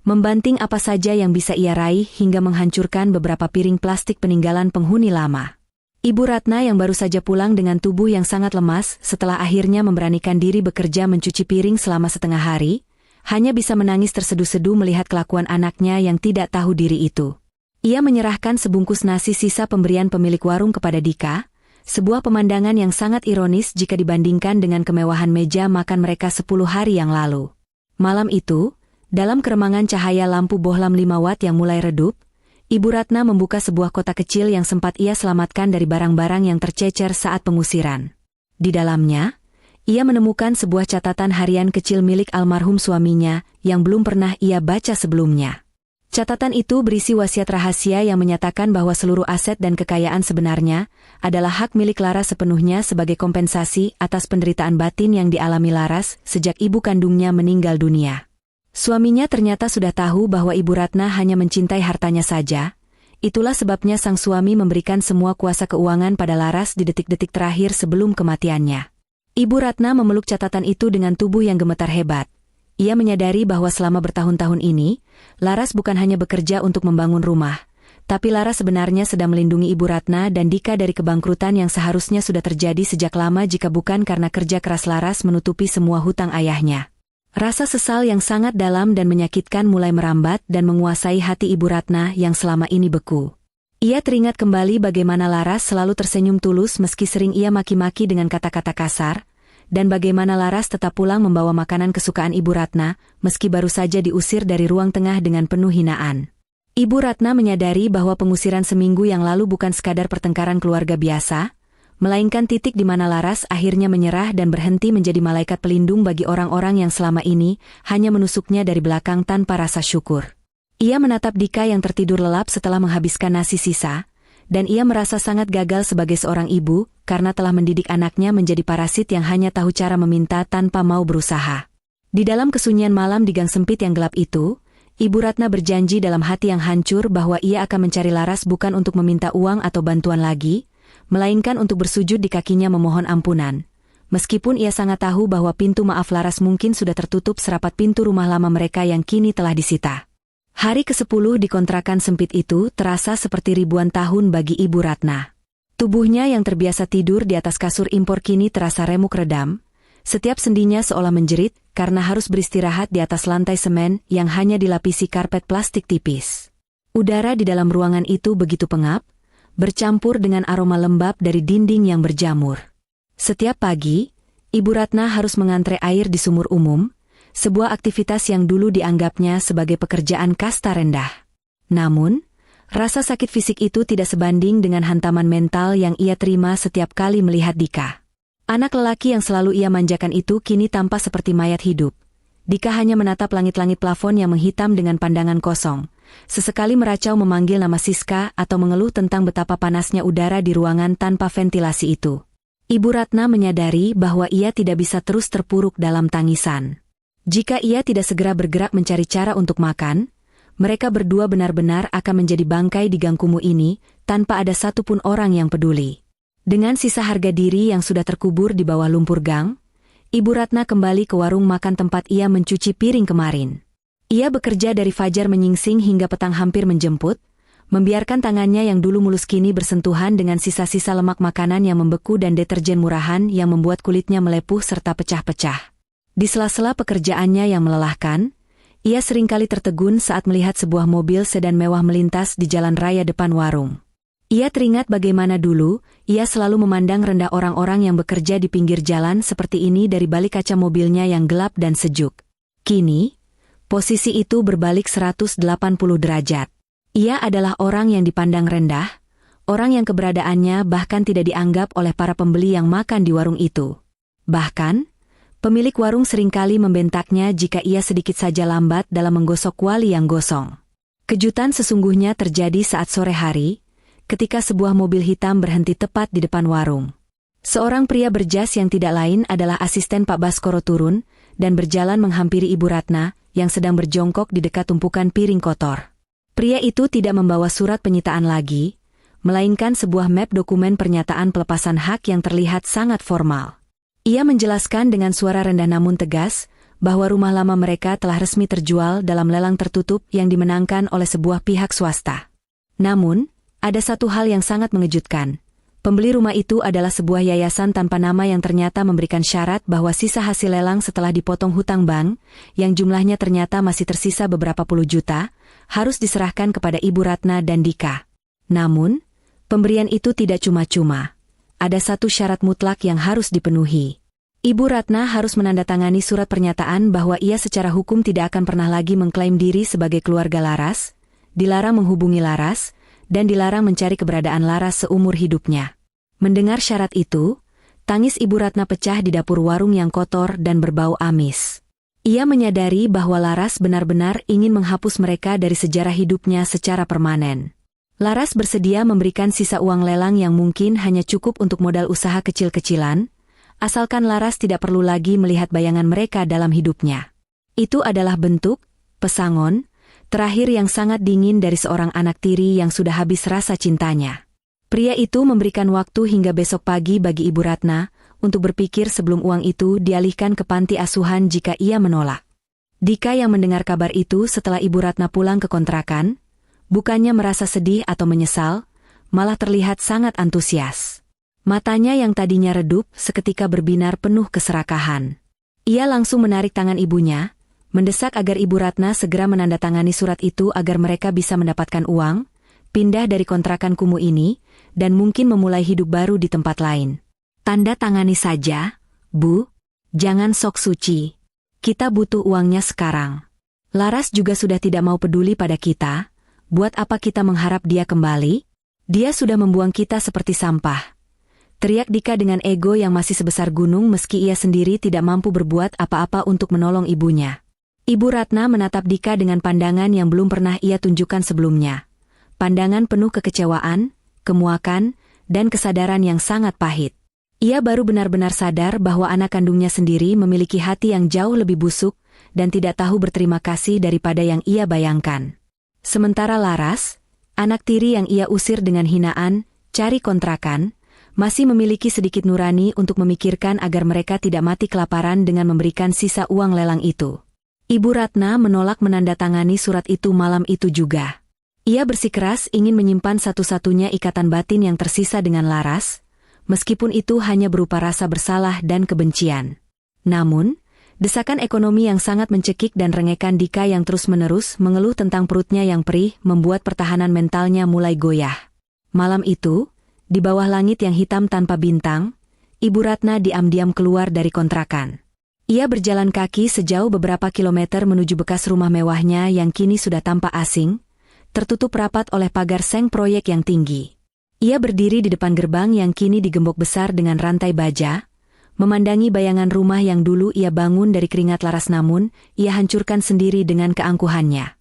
membanting apa saja yang bisa ia raih hingga menghancurkan beberapa piring plastik peninggalan penghuni lama. Ibu Ratna yang baru saja pulang dengan tubuh yang sangat lemas setelah akhirnya memberanikan diri bekerja mencuci piring selama setengah hari, hanya bisa menangis terseduh-seduh melihat kelakuan anaknya yang tidak tahu diri itu. Ia menyerahkan sebungkus nasi sisa pemberian pemilik warung kepada Dika, sebuah pemandangan yang sangat ironis jika dibandingkan dengan kemewahan meja makan mereka 10 hari yang lalu. Malam itu, dalam keremangan cahaya lampu bohlam 5 watt yang mulai redup, Ibu Ratna membuka sebuah kotak kecil yang sempat ia selamatkan dari barang-barang yang tercecer saat pengusiran. Di dalamnya, ia menemukan sebuah catatan harian kecil milik almarhum suaminya yang belum pernah ia baca sebelumnya. Catatan itu berisi wasiat rahasia yang menyatakan bahwa seluruh aset dan kekayaan sebenarnya adalah hak milik Laras sepenuhnya sebagai kompensasi atas penderitaan batin yang dialami Laras sejak ibu kandungnya meninggal dunia. Suaminya ternyata sudah tahu bahwa Ibu Ratna hanya mencintai hartanya saja, itulah sebabnya sang suami memberikan semua kuasa keuangan pada Laras di detik-detik terakhir sebelum kematiannya. Ibu Ratna memeluk catatan itu dengan tubuh yang gemetar hebat. Ia menyadari bahwa selama bertahun-tahun ini, Laras bukan hanya bekerja untuk membangun rumah, tapi Laras sebenarnya sedang melindungi Ibu Ratna dan Dika dari kebangkrutan yang seharusnya sudah terjadi sejak lama jika bukan karena kerja keras Laras menutupi semua hutang ayahnya. Rasa sesal yang sangat dalam dan menyakitkan mulai merambat dan menguasai hati Ibu Ratna yang selama ini beku. Ia teringat kembali bagaimana Laras selalu tersenyum tulus meski sering ia maki-maki dengan kata-kata kasar, dan bagaimana Laras tetap pulang membawa makanan kesukaan Ibu Ratna, meski baru saja diusir dari ruang tengah dengan penuh hinaan. Ibu Ratna menyadari bahwa pengusiran seminggu yang lalu bukan sekadar pertengkaran keluarga biasa, melainkan titik di mana Laras akhirnya menyerah dan berhenti menjadi malaikat pelindung bagi orang-orang yang selama ini hanya menusuknya dari belakang tanpa rasa syukur. Ia menatap Dika yang tertidur lelap setelah menghabiskan nasi sisa, dan ia merasa sangat gagal sebagai seorang ibu karena telah mendidik anaknya menjadi parasit yang hanya tahu cara meminta tanpa mau berusaha. Di dalam kesunyian malam di gang sempit yang gelap itu, Ibu Ratna berjanji dalam hati yang hancur bahwa ia akan mencari Laras bukan untuk meminta uang atau bantuan lagi, melainkan untuk bersujud di kakinya memohon ampunan. Meskipun ia sangat tahu bahwa pintu maaf Laras mungkin sudah tertutup serapat pintu rumah lama mereka yang kini telah disita. Hari ke-10 di kontrakan sempit itu terasa seperti ribuan tahun bagi Ibu Ratna. Tubuhnya yang terbiasa tidur di atas kasur impor kini terasa remuk redam. Setiap sendinya seolah menjerit karena harus beristirahat di atas lantai semen yang hanya dilapisi karpet plastik tipis. Udara di dalam ruangan itu begitu pengap, bercampur dengan aroma lembab dari dinding yang berjamur. Setiap pagi, Ibu Ratna harus mengantre air di sumur umum, sebuah aktivitas yang dulu dianggapnya sebagai pekerjaan kasta rendah. Namun, rasa sakit fisik itu tidak sebanding dengan hantaman mental yang ia terima setiap kali melihat Dika. Anak lelaki yang selalu ia manjakan itu kini tampak seperti mayat hidup. Dika hanya menatap langit-langit plafon yang menghitam dengan pandangan kosong. Sesekali meracau memanggil nama Siska atau mengeluh tentang betapa panasnya udara di ruangan tanpa ventilasi itu. Ibu Ratna menyadari bahwa ia tidak bisa terus terpuruk dalam tangisan. Jika ia tidak segera bergerak mencari cara untuk makan, mereka berdua benar-benar akan menjadi bangkai di gang kumuh ini, tanpa ada satupun orang yang peduli. Dengan sisa harga diri yang sudah terkubur di bawah lumpur gang, Ibu Ratna kembali ke warung makan tempat ia mencuci piring kemarin. Ia bekerja dari fajar menyingsing hingga petang hampir menjemput, membiarkan tangannya yang dulu mulus kini bersentuhan dengan sisa-sisa lemak makanan yang membeku dan deterjen murahan yang membuat kulitnya melepuh serta pecah-pecah. Di sela-sela pekerjaannya yang melelahkan, ia seringkali tertegun saat melihat sebuah mobil sedan mewah melintas di jalan raya depan warung. Ia teringat bagaimana dulu, ia selalu memandang rendah orang-orang yang bekerja di pinggir jalan seperti ini dari balik kaca mobilnya yang gelap dan sejuk. Kini, posisi itu berbalik 180 derajat. Ia adalah orang yang dipandang rendah, orang yang keberadaannya bahkan tidak dianggap oleh para pembeli yang makan di warung itu. Bahkan, pemilik warung seringkali membentaknya jika ia sedikit saja lambat dalam menggosok kuali yang gosong. Kejutan sesungguhnya terjadi saat sore hari, ketika sebuah mobil hitam berhenti tepat di depan warung. Seorang pria berjas yang tidak lain adalah asisten Pak Baskoro turun dan berjalan menghampiri Ibu Ratna yang sedang berjongkok di dekat tumpukan piring kotor. Pria itu tidak membawa surat penyitaan lagi, melainkan sebuah map dokumen pernyataan pelepasan hak yang terlihat sangat formal. Ia menjelaskan dengan suara rendah namun tegas bahwa rumah lama mereka telah resmi terjual dalam lelang tertutup yang dimenangkan oleh sebuah pihak swasta. Namun, ada satu hal yang sangat mengejutkan. Pembeli rumah itu adalah sebuah yayasan tanpa nama yang ternyata memberikan syarat bahwa sisa hasil lelang setelah dipotong hutang bank, yang jumlahnya ternyata masih tersisa beberapa puluh juta, harus diserahkan kepada Ibu Ratna dan Dika. Namun, pemberian itu tidak cuma-cuma. Ada satu syarat mutlak yang harus dipenuhi. Ibu Ratna harus menandatangani surat pernyataan bahwa ia secara hukum tidak akan pernah lagi mengklaim diri sebagai keluarga Laras, dilarang menghubungi Laras, dan dilarang mencari keberadaan Laras seumur hidupnya. Mendengar syarat itu, tangis Ibu Ratna pecah di dapur warung yang kotor dan berbau amis. Ia menyadari bahwa Laras benar-benar ingin menghapus mereka dari sejarah hidupnya secara permanen. Laras bersedia memberikan sisa uang lelang yang mungkin hanya cukup untuk modal usaha kecil-kecilan, asalkan Laras tidak perlu lagi melihat bayangan mereka dalam hidupnya. Itu adalah bentuk, pesangon, terakhir yang sangat dingin dari seorang anak tiri yang sudah habis rasa cintanya. Pria itu memberikan waktu hingga besok pagi bagi Ibu Ratna untuk berpikir sebelum uang itu dialihkan ke panti asuhan jika ia menolak. Dika yang mendengar kabar itu setelah Ibu Ratna pulang ke kontrakan, bukannya merasa sedih atau menyesal, malah terlihat sangat antusias. Matanya yang tadinya redup seketika berbinar penuh keserakahan. Ia langsung menarik tangan ibunya, mendesak agar Ibu Ratna segera menandatangani surat itu agar mereka bisa mendapatkan uang, pindah dari kontrakan kumuh ini, dan mungkin memulai hidup baru di tempat lain. Tanda tangani saja, Bu. Jangan sok suci. Kita butuh uangnya sekarang. Laras juga sudah tidak mau peduli pada kita. Buat apa kita mengharap dia kembali? Dia sudah membuang kita seperti sampah. Teriak Dika dengan ego yang masih sebesar gunung meski ia sendiri tidak mampu berbuat apa-apa untuk menolong ibunya. Ibu Ratna menatap Dika dengan pandangan yang belum pernah ia tunjukkan sebelumnya. Pandangan penuh kekecewaan, kemuakan, dan kesadaran yang sangat pahit. Ia baru benar-benar sadar bahwa anak kandungnya sendiri memiliki hati yang jauh lebih busuk dan tidak tahu berterima kasih daripada yang ia bayangkan. Sementara Laras, anak tiri yang ia usir dengan hinaan, cari kontrakan, masih memiliki sedikit nurani untuk memikirkan agar mereka tidak mati kelaparan dengan memberikan sisa uang lelang itu. Ibu Ratna menolak menandatangani surat itu malam itu juga. Ia bersikeras ingin menyimpan satu-satunya ikatan batin yang tersisa dengan Laras, meskipun itu hanya berupa rasa bersalah dan kebencian. Namun, desakan ekonomi yang sangat mencekik dan rengekan Dika yang terus-menerus mengeluh tentang perutnya yang perih membuat pertahanan mentalnya mulai goyah. Malam itu, di bawah langit yang hitam tanpa bintang, Ibu Ratna diam-diam keluar dari kontrakan. Ia berjalan kaki sejauh beberapa kilometer menuju bekas rumah mewahnya yang kini sudah tampak asing, tertutup rapat oleh pagar seng proyek yang tinggi. Ia berdiri di depan gerbang yang kini digembok besar dengan rantai baja, memandangi bayangan rumah yang dulu ia bangun dari keringat Laras namun ia hancurkan sendiri dengan keangkuhannya.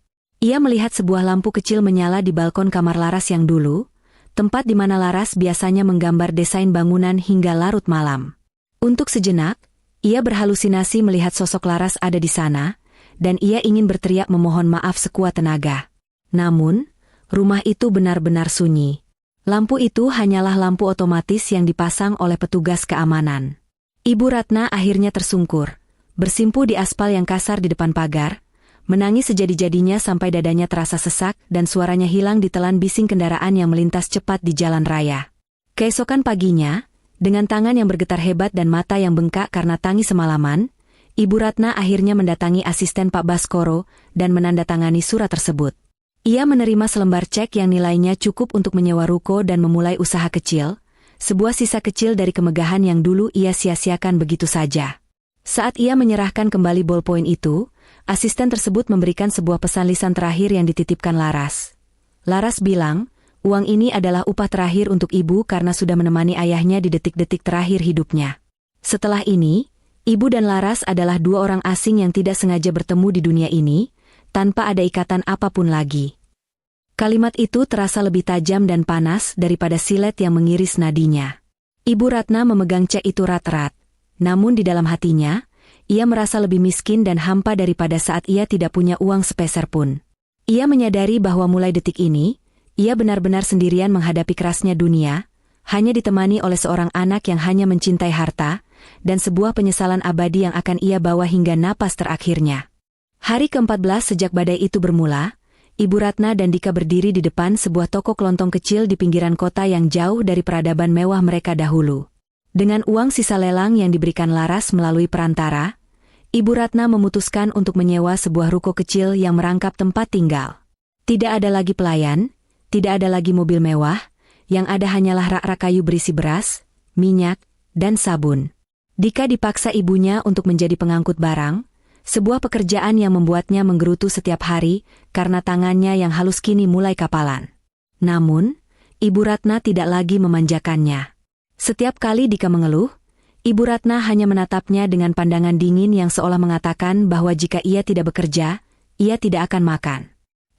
Ia melihat sebuah lampu kecil menyala di balkon kamar Laras yang dulu, tempat di mana Laras biasanya menggambar desain bangunan hingga larut malam. Untuk sejenak, ia berhalusinasi melihat sosok Laras ada di sana, dan ia ingin berteriak memohon maaf sekuat tenaga. Namun, rumah itu benar-benar sunyi. Lampu itu hanyalah lampu otomatis yang dipasang oleh petugas keamanan. Ibu Ratna akhirnya tersungkur, bersimpu di aspal yang kasar di depan pagar, menangis sejadi-jadinya sampai dadanya terasa sesak dan suaranya hilang ditelan bising kendaraan yang melintas cepat di jalan raya. Keesokan paginya, dengan tangan yang bergetar hebat dan mata yang bengkak karena tangis semalaman, Ibu Ratna akhirnya mendatangi asisten Pak Baskoro dan menandatangani surat tersebut. Ia menerima selembar cek yang nilainya cukup untuk menyewa ruko dan memulai usaha kecil, sebuah sisa kecil dari kemegahan yang dulu ia sia-siakan begitu saja. Saat ia menyerahkan kembali ballpoint itu, asisten tersebut memberikan sebuah pesan lisan terakhir yang dititipkan Laras. Laras bilang, uang ini adalah upah terakhir untuk ibu karena sudah menemani ayahnya di detik-detik terakhir hidupnya. Setelah ini, ibu dan Laras adalah dua orang asing yang tidak sengaja bertemu di dunia ini, tanpa ada ikatan apapun lagi. Kalimat itu terasa lebih tajam dan panas daripada silet yang mengiris nadinya. Ibu Ratna memegang cek itu erat-erat. Namun di dalam hatinya, ia merasa lebih miskin dan hampa daripada saat ia tidak punya uang sepeser pun. Ia menyadari bahwa mulai detik ini, ia benar-benar sendirian menghadapi kerasnya dunia, hanya ditemani oleh seorang anak yang hanya mencintai harta, dan sebuah penyesalan abadi yang akan ia bawa hingga napas terakhirnya. Hari ke-14 sejak badai itu bermula, Ibu Ratna dan Dika berdiri di depan sebuah toko kelontong kecil di pinggiran kota yang jauh dari peradaban mewah mereka dahulu. Dengan uang sisa lelang yang diberikan Laras melalui perantara, Ibu Ratna memutuskan untuk menyewa sebuah ruko kecil yang merangkap tempat tinggal. Tidak ada lagi pelayan, tidak ada lagi mobil mewah, yang ada hanyalah rak-rak kayu berisi beras, minyak, dan sabun. Dika dipaksa ibunya untuk menjadi pengangkut barang, sebuah pekerjaan yang membuatnya menggerutu setiap hari karena tangannya yang halus kini mulai kapalan. Namun, Ibu Ratna tidak lagi memanjakannya. Setiap kali Dika mengeluh, Ibu Ratna hanya menatapnya dengan pandangan dingin yang seolah mengatakan bahwa jika ia tidak bekerja, ia tidak akan makan.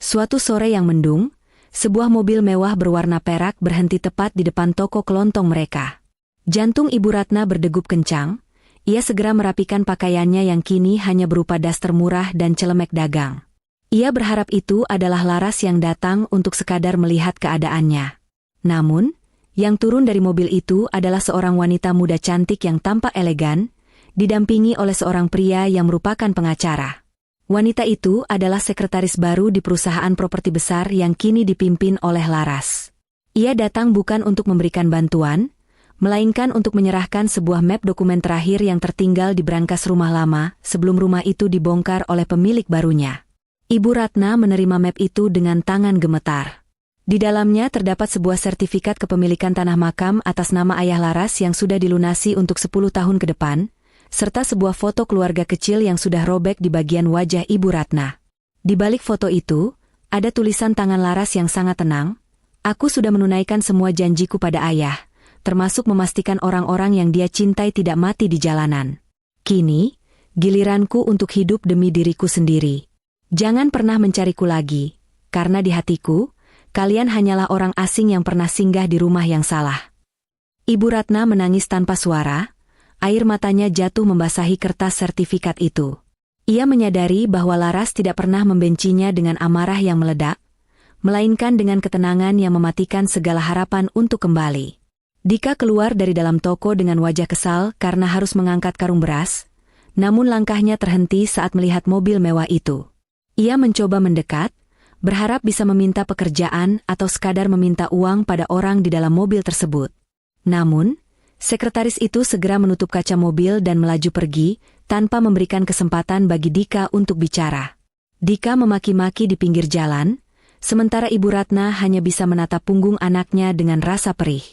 Suatu sore yang mendung, sebuah mobil mewah berwarna perak berhenti tepat di depan toko kelontong mereka. Jantung Ibu Ratna berdegup kencang, ia segera merapikan pakaiannya yang kini hanya berupa daster murah dan celemek dagang. Ia berharap itu adalah Laras yang datang untuk sekadar melihat keadaannya. Namun, yang turun dari mobil itu adalah seorang wanita muda cantik yang tampak elegan, didampingi oleh seorang pria yang merupakan pengacara. Wanita itu adalah sekretaris baru di perusahaan properti besar yang kini dipimpin oleh Laras. Ia datang bukan untuk memberikan bantuan, melainkan untuk menyerahkan sebuah map dokumen terakhir yang tertinggal di brankas rumah lama sebelum rumah itu dibongkar oleh pemilik barunya. Ibu Ratna menerima map itu dengan tangan gemetar. Di dalamnya terdapat sebuah sertifikat kepemilikan tanah makam atas nama ayah Laras yang sudah dilunasi untuk 10 tahun ke depan, serta sebuah foto keluarga kecil yang sudah robek di bagian wajah Ibu Ratna. Di balik foto itu, ada tulisan tangan Laras yang sangat tenang, "Aku sudah menunaikan semua janjiku pada ayah, termasuk memastikan orang-orang yang dia cintai tidak mati di jalanan. Kini, giliranku untuk hidup demi diriku sendiri. Jangan pernah mencariku lagi, karena di hatiku, kalian hanyalah orang asing yang pernah singgah di rumah yang salah." Ibu Ratna menangis tanpa suara, air matanya jatuh membasahi kertas sertifikat itu. Ia menyadari bahwa Laras tidak pernah membencinya dengan amarah yang meledak, melainkan dengan ketenangan yang mematikan segala harapan untuk kembali. Dika keluar dari dalam toko dengan wajah kesal karena harus mengangkat karung beras, namun langkahnya terhenti saat melihat mobil mewah itu. Ia mencoba mendekat, berharap bisa meminta pekerjaan atau sekadar meminta uang pada orang di dalam mobil tersebut. Namun, sekretaris itu segera menutup kaca mobil dan melaju pergi, tanpa memberikan kesempatan bagi Dika untuk bicara. Dika memaki-maki di pinggir jalan, sementara Ibu Ratna hanya bisa menatap punggung anaknya dengan rasa perih.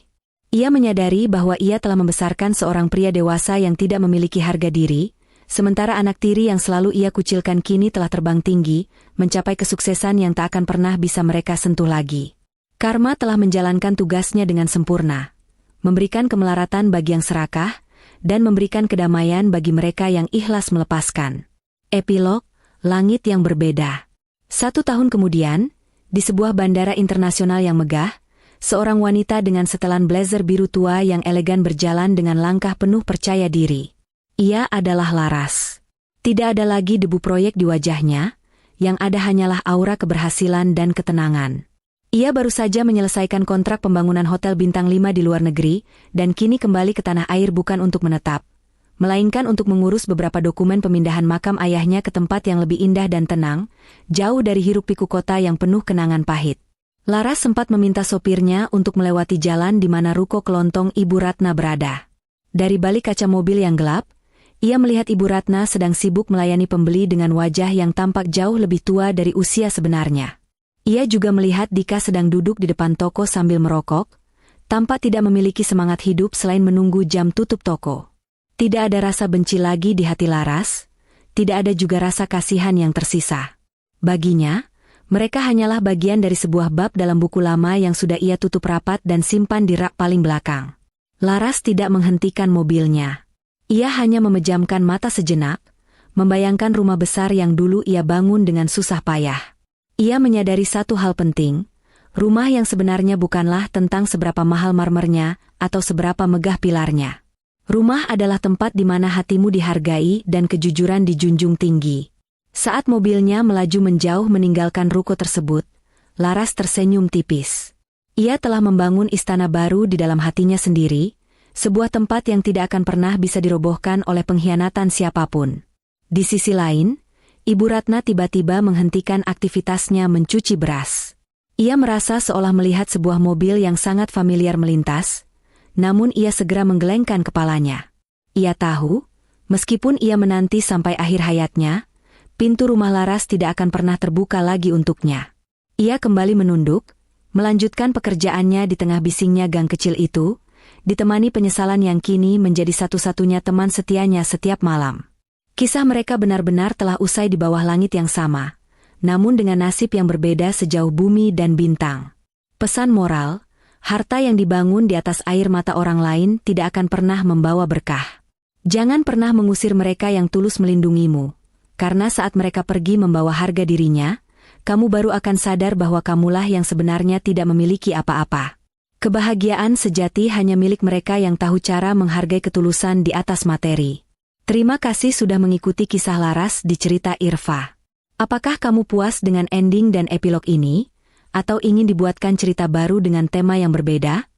Ia menyadari bahwa ia telah membesarkan seorang pria dewasa yang tidak memiliki harga diri, sementara anak tiri yang selalu ia kucilkan kini telah terbang tinggi, mencapai kesuksesan yang tak akan pernah bisa mereka sentuh lagi. Karma telah menjalankan tugasnya dengan sempurna, memberikan kemelaratan bagi yang serakah, dan memberikan kedamaian bagi mereka yang ikhlas melepaskan. Epilog, langit yang berbeda. 1 tahun kemudian, di sebuah bandara internasional yang megah, seorang wanita dengan setelan blazer biru tua yang elegan berjalan dengan langkah penuh percaya diri. Ia adalah Laras. Tidak ada lagi debu proyek di wajahnya, yang ada hanyalah aura keberhasilan dan ketenangan. Ia baru saja menyelesaikan kontrak pembangunan hotel bintang 5 di luar negeri, dan kini kembali ke tanah air bukan untuk menetap, melainkan untuk mengurus beberapa dokumen pemindahan makam ayahnya ke tempat yang lebih indah dan tenang, jauh dari hiruk-pikuk kota yang penuh kenangan pahit. Laras sempat meminta sopirnya untuk melewati jalan di mana ruko kelontong Ibu Ratna berada. Dari balik kaca mobil yang gelap, ia melihat Ibu Ratna sedang sibuk melayani pembeli dengan wajah yang tampak jauh lebih tua dari usia sebenarnya. Ia juga melihat Dika sedang duduk di depan toko sambil merokok, tampak tidak memiliki semangat hidup selain menunggu jam tutup toko. Tidak ada rasa benci lagi di hati Laras, tidak ada juga rasa kasihan yang tersisa. Baginya, mereka hanyalah bagian dari sebuah bab dalam buku lama yang sudah ia tutup rapat dan simpan di rak paling belakang. Laras tidak menghentikan mobilnya. Ia hanya memejamkan mata sejenak, membayangkan rumah besar yang dulu ia bangun dengan susah payah. Ia menyadari satu hal penting, Rumah yang sebenarnya bukanlah tentang seberapa mahal marmernya atau seberapa megah pilarnya. Rumah adalah tempat di mana hatimu dihargai dan kejujuran dijunjung tinggi. Saat mobilnya melaju menjauh meninggalkan ruko tersebut, Laras tersenyum tipis. Ia telah membangun istana baru di dalam hatinya sendiri, sebuah tempat yang tidak akan pernah bisa dirobohkan oleh pengkhianatan siapapun. Di sisi lain, Ibu Ratna tiba-tiba menghentikan aktivitasnya mencuci beras. Ia merasa seolah melihat sebuah mobil yang sangat familiar melintas, namun ia segera menggelengkan kepalanya. Ia tahu, meskipun ia menanti sampai akhir hayatnya, pintu rumah Laras tidak akan pernah terbuka lagi untuknya. Ia kembali menunduk, melanjutkan pekerjaannya di tengah bisingnya gang kecil itu, ditemani penyesalan yang kini menjadi satu-satunya teman setianya setiap malam. Kisah mereka benar-benar telah usai di bawah langit yang sama, namun dengan nasib yang berbeda sejauh bumi dan bintang. Pesan moral, harta yang dibangun di atas air mata orang lain tidak akan pernah membawa berkah. Jangan pernah mengusir mereka yang tulus melindungimu, karena saat mereka pergi membawa harga dirinya, kamu baru akan sadar bahwa kamulah yang sebenarnya tidak memiliki apa-apa. Kebahagiaan sejati hanya milik mereka yang tahu cara menghargai ketulusan di atas materi. Terima kasih sudah mengikuti kisah Laras di Cerita Irfa. Apakah kamu puas dengan ending dan epilog ini? Atau ingin dibuatkan cerita baru dengan tema yang berbeda?